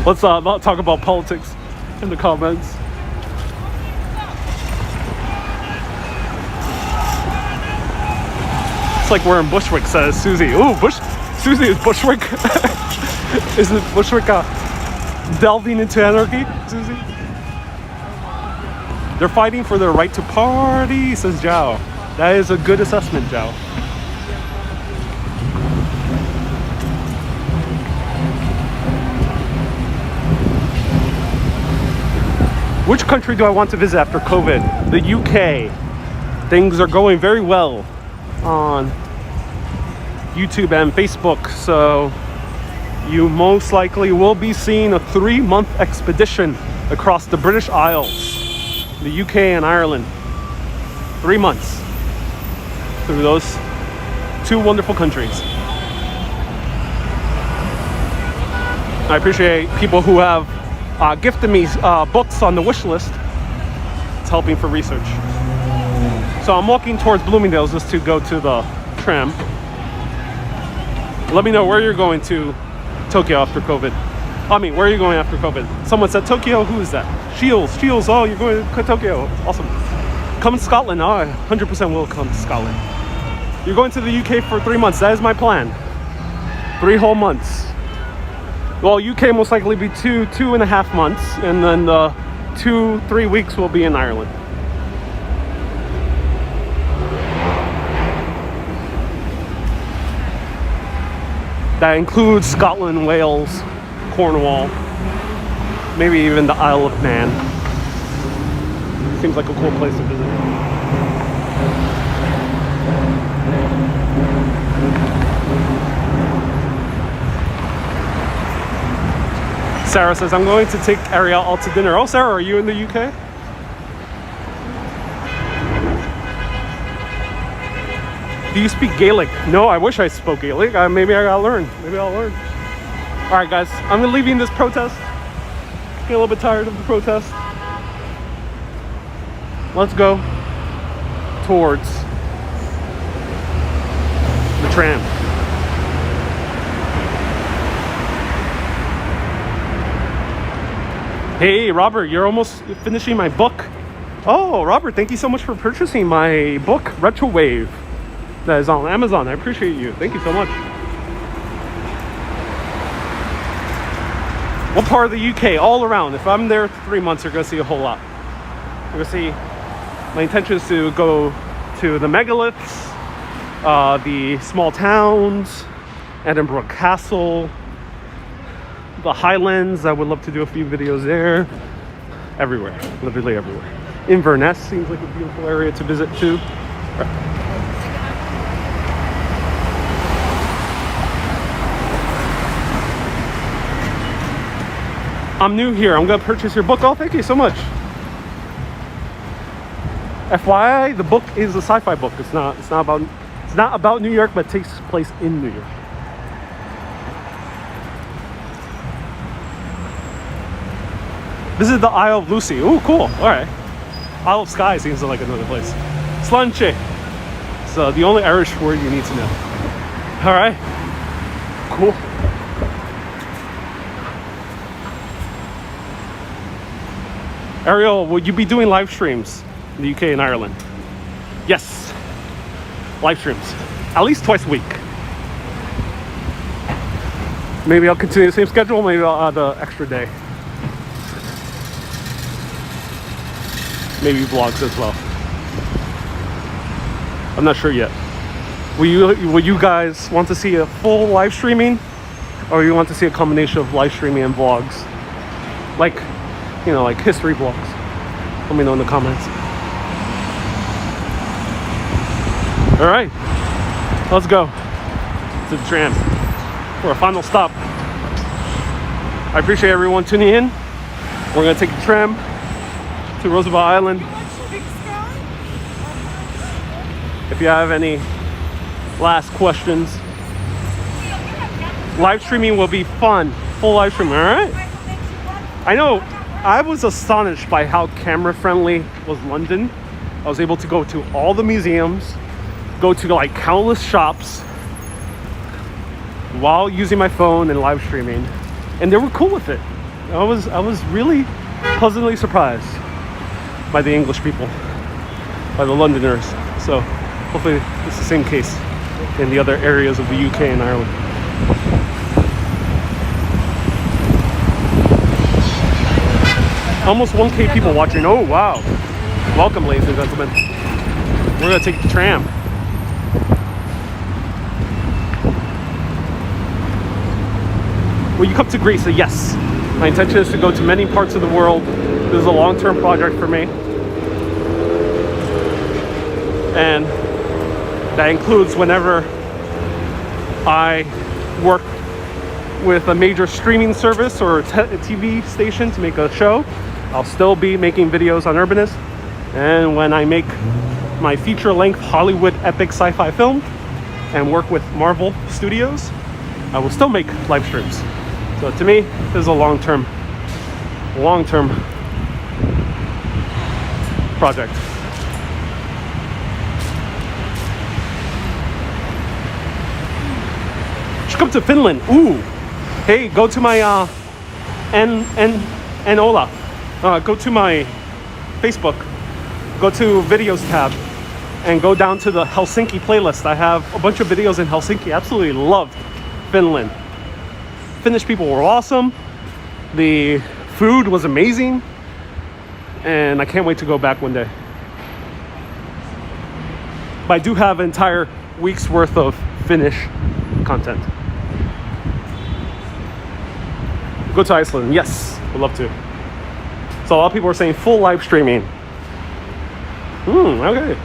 Let's not talk about politics in the comments. It's like we're in Bushwick, says Susie. Ooh, Susie, is Bushwick? Is it Bushwick delving into anarchy, Susie? They're fighting for their right to party, says Zhao. That is a good assessment, Zhao. Which country do I want to visit after COVID? The UK. things are going very well on YouTube and Facebook, so you most likely will be seeing a 3-month expedition across the British Isles, the UK and Ireland. 3 months through those 2 wonderful countries. I appreciate people who have gifted me books on the wish list. It's helping for research. So I'm walking towards Bloomingdale's just to go to the tram. Let me know where you're going to Tokyo after COVID. I mean, where are you going after COVID? Someone said Tokyo. Who is that? Shields. Oh, you're going to Tokyo. Awesome. Come to Scotland. Oh, I 100% will come to Scotland. You're going to the UK for 3 months. That is my plan. 3 whole months. Well, UK most likely be 2.5 months, and then 2-3 weeks will be in Ireland. That includes Scotland, Wales, Cornwall, maybe even the Isle of Man. Seems like a cool place to visit. Sarah says, I'm going to take Ariel out to dinner. Oh, Sarah, are you in the UK? Do you speak Gaelic? No, I wish I spoke Gaelic. Maybe I gotta learn. Maybe I'll learn. All right, guys, I'm leaving this protest. Get a little bit tired of the protest. Let's go towards the tram. Hey, Robert, you're almost finishing my book. Oh, Robert, thank you so much for purchasing my book, Retrowave. That is on Amazon. I appreciate you. Thank you so much. What part of the UK? All around. If I'm there 3 months, you're going to see a whole lot. You're going to see, my intention is to go to the megaliths, the small towns, Edinburgh Castle, the Highlands. I would love to do a few videos there. Everywhere. Literally everywhere. Inverness seems like a beautiful area to visit too. I'm new here. I'm gonna purchase your book. Oh, thank you so much. FYI, the book is a sci-fi book. It's not about New York, but it takes place in New York. This is the Isle of Lucy. Ooh, cool. All right. Isle of Skye seems like another place. Slanche. So the only Irish word you need to know. All right. Cool. Ariel, would you be doing live streams in the UK and Ireland? Yes. Live streams. At least twice a week. Maybe I'll continue the same schedule. Maybe I'll add an extra day. Maybe vlogs as well. I'm not sure yet. Will you guys want to see a full live streaming, or you want to see a combination of live streaming and vlogs? Like, you know, like history vlogs. Let me know in the comments. All right, let's go to the tram for a final stop. I appreciate everyone tuning in. We're gonna take the tram to Roosevelt Island. If you have any last questions, live streaming will be fun. Full live streaming, all right? I know, I was astonished by how camera friendly was London. I was able to go to all the museums, go to like countless shops while using my phone and live streaming, and they were cool with it. I was really pleasantly surprised by the English people, by the Londoners. So hopefully it's the same case in the other areas of the UK and Ireland. Almost 1K people watching. Oh wow. Welcome, ladies and gentlemen. We're gonna take the tram. Will you come to Greece? Yes. My intention is to go to many parts of the world. This is a long-term project for me. And that includes whenever I work with a major streaming service or a TV station to make a show, I'll still be making videos on Urbanist. And when I make my feature-length Hollywood epic sci-fi film and work with Marvel Studios, I will still make live streams. So to me, this is a long-term project. Should come to Finland. Ooh. Hey, go to my Ola. Go to my Facebook. Go to videos tab and go down to the Helsinki playlist. I have a bunch of videos in Helsinki. Absolutely loved Finland. Finnish people were awesome. The food was amazing. And I can't wait to go back one day. But I do have an entire week's worth of Finnish content. Go to Iceland. Yes, would love to. So a lot of people are saying full live streaming. Okay.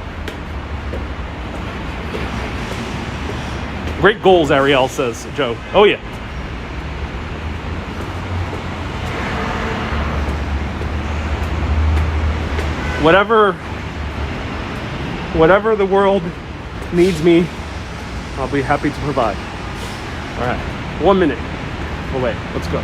Great goals, Ariel says, Joe. Oh yeah. Whatever the world needs me, I'll be happy to provide. All right, 1 minute away. Let's go.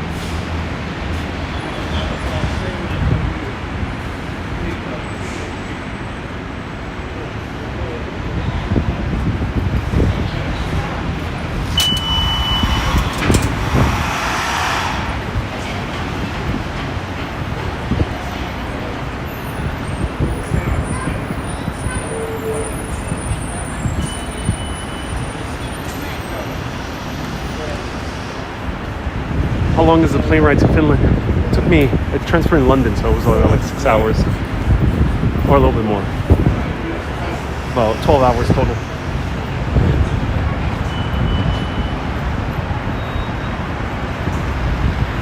How long is the plane ride to Finland? It took me, I transferred in London, so it was like 6 hours. Or a little bit more. About 12 hours total.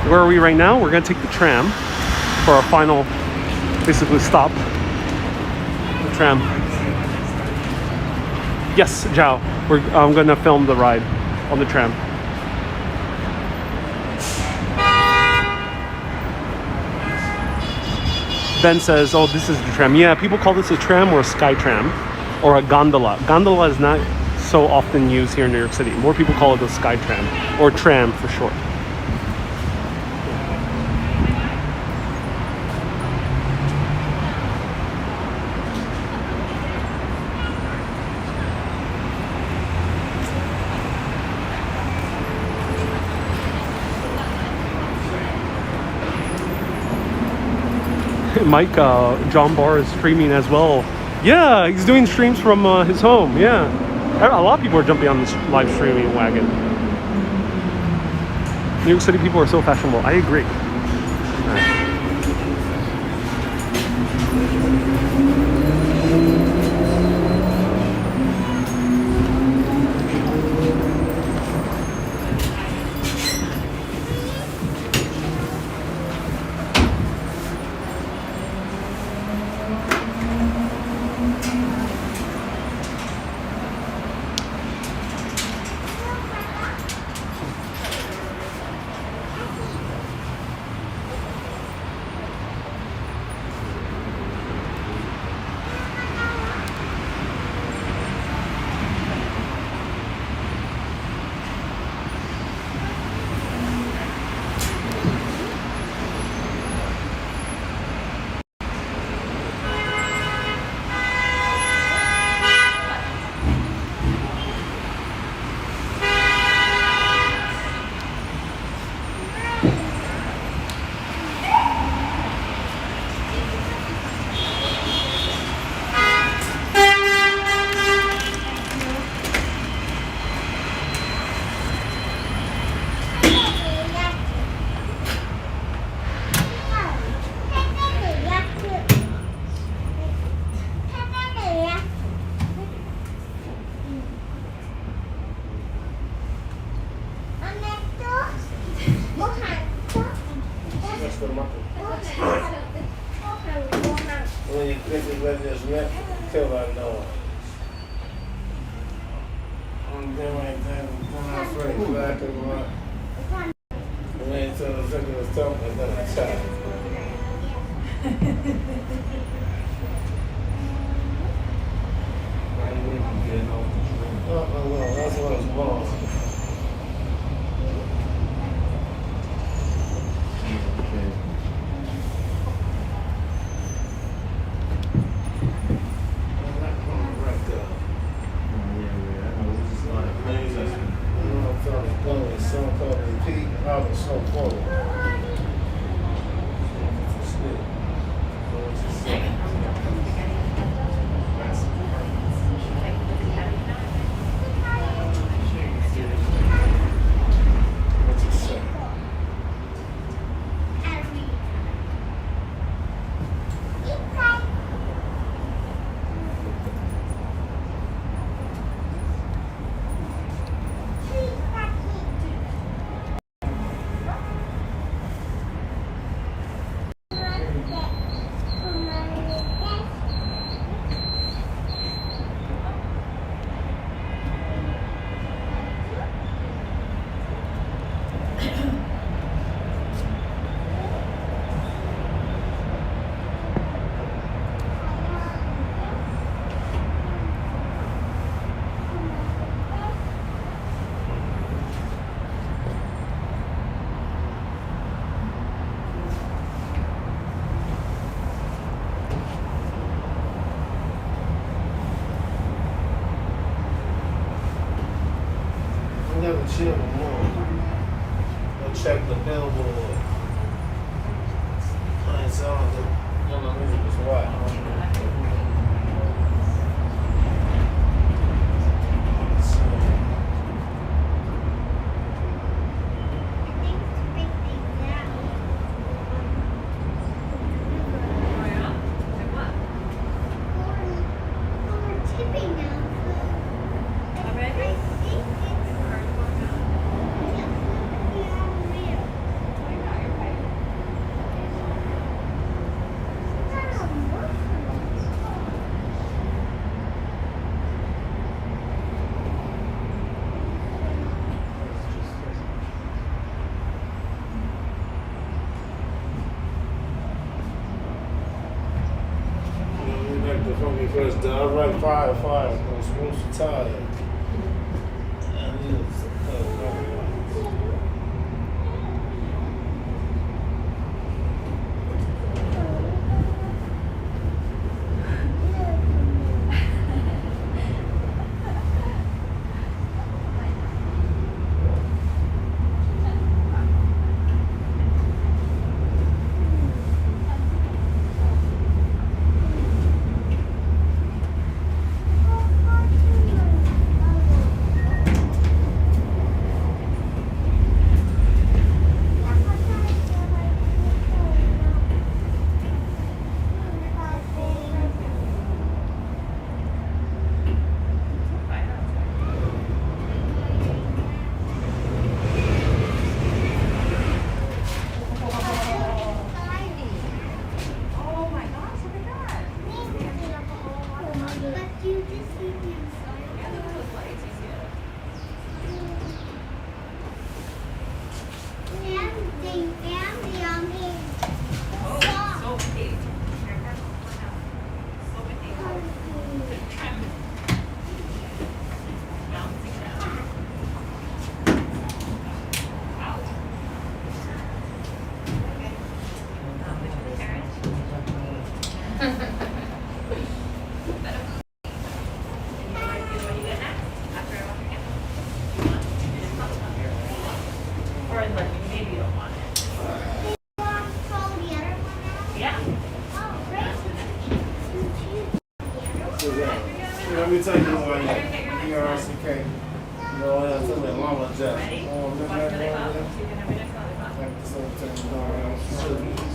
Where are we right now? We're gonna take the tram for our final, basically, stop. The tram. Yes, Zhao. I'm gonna film the ride on the tram. Ben says, oh, this is the tram. Yeah, people call this a tram or a sky tram or a gondola. Gondola is not so often used here in New York City. More people call it a sky tram or tram for short. Mike, John Barr is streaming as well. Yeah, he's doing streams from his home. Yeah, a lot of people are jumping on this live streaming wagon. New York City people are so fashionable. I agree. All right. I'm doing like that. When I was ready, black and white. And then until the second was talking, and then I shot. No, that's what it's wrong. I was so cold. Never chill no more. Go check the billboard. I ain't selling the music was what? When we first did, I ran fire, I was most tired. I needed Let me tell you why ERCK. You know, that's a little longer job. Oh, look at that. Like the same thing going on.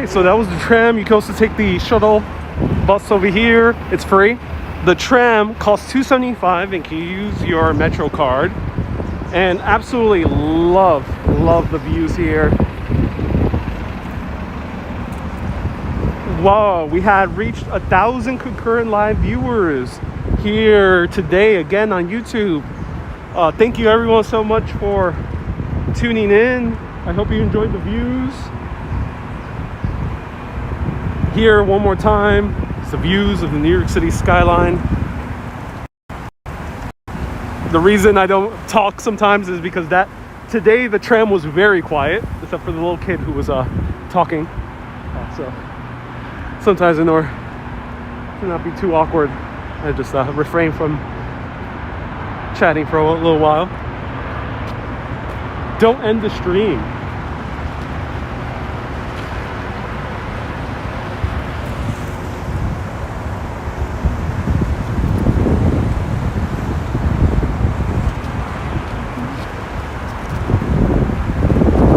so that was the tram. You can also take the shuttle bus over here. It's free. The tram costs $2.75 and can use your Metro card. And absolutely love the views here. Wow, we had reached 1,000 concurrent live viewers here today again on YouTube. Thank you everyone so much for tuning in. I hope you enjoyed the views. Here one more time, it's the views of the New York City skyline. The reason I don't talk sometimes is because today the tram was very quiet, except for the little kid who was talking. So sometimes in order to not be too awkward, I just refrain from chatting for a little while. Don't end the stream.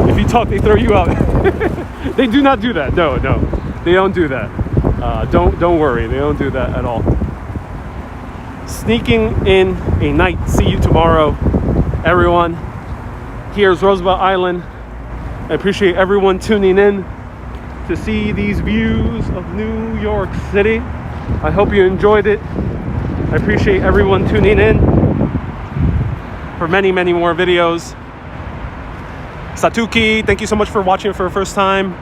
If you talk, they throw you out. They do not do that. No, they don't do that. Don't worry, they don't do that at all. Sneaking in a night. See you tomorrow, everyone. Here's Roosevelt Island. I appreciate everyone tuning in to see these views of New York City. I hope you enjoyed it. I appreciate everyone tuning in for many more videos. Satuki, thank you so much for watching for the first time.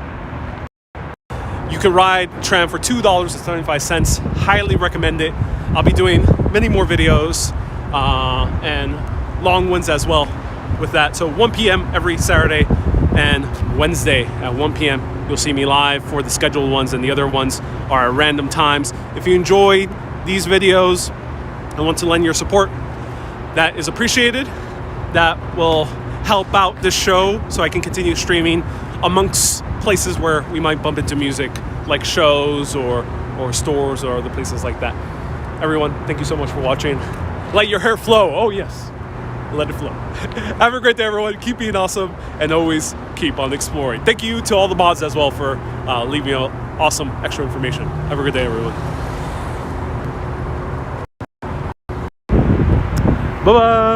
You can ride tram for $2.75. Highly recommend it. I'll be doing many more videos and long ones as well with that. So 1 p.m. every Saturday and Wednesday at 1 p.m. you'll see me live for the scheduled ones, and the other ones are at random times. If you enjoyed these videos and want to lend your support, that is appreciated. That will help out this show so I can continue streaming amongst places where we might bump into music, like shows or stores or other places like that. Everyone, thank you so much for watching. Let your hair flow. Oh yes, let it flow. Have a great day, everyone. Keep being awesome and always keep on exploring. Thank you to all the mods as well for leaving awesome extra information. Have a good day, everyone. Bye-bye.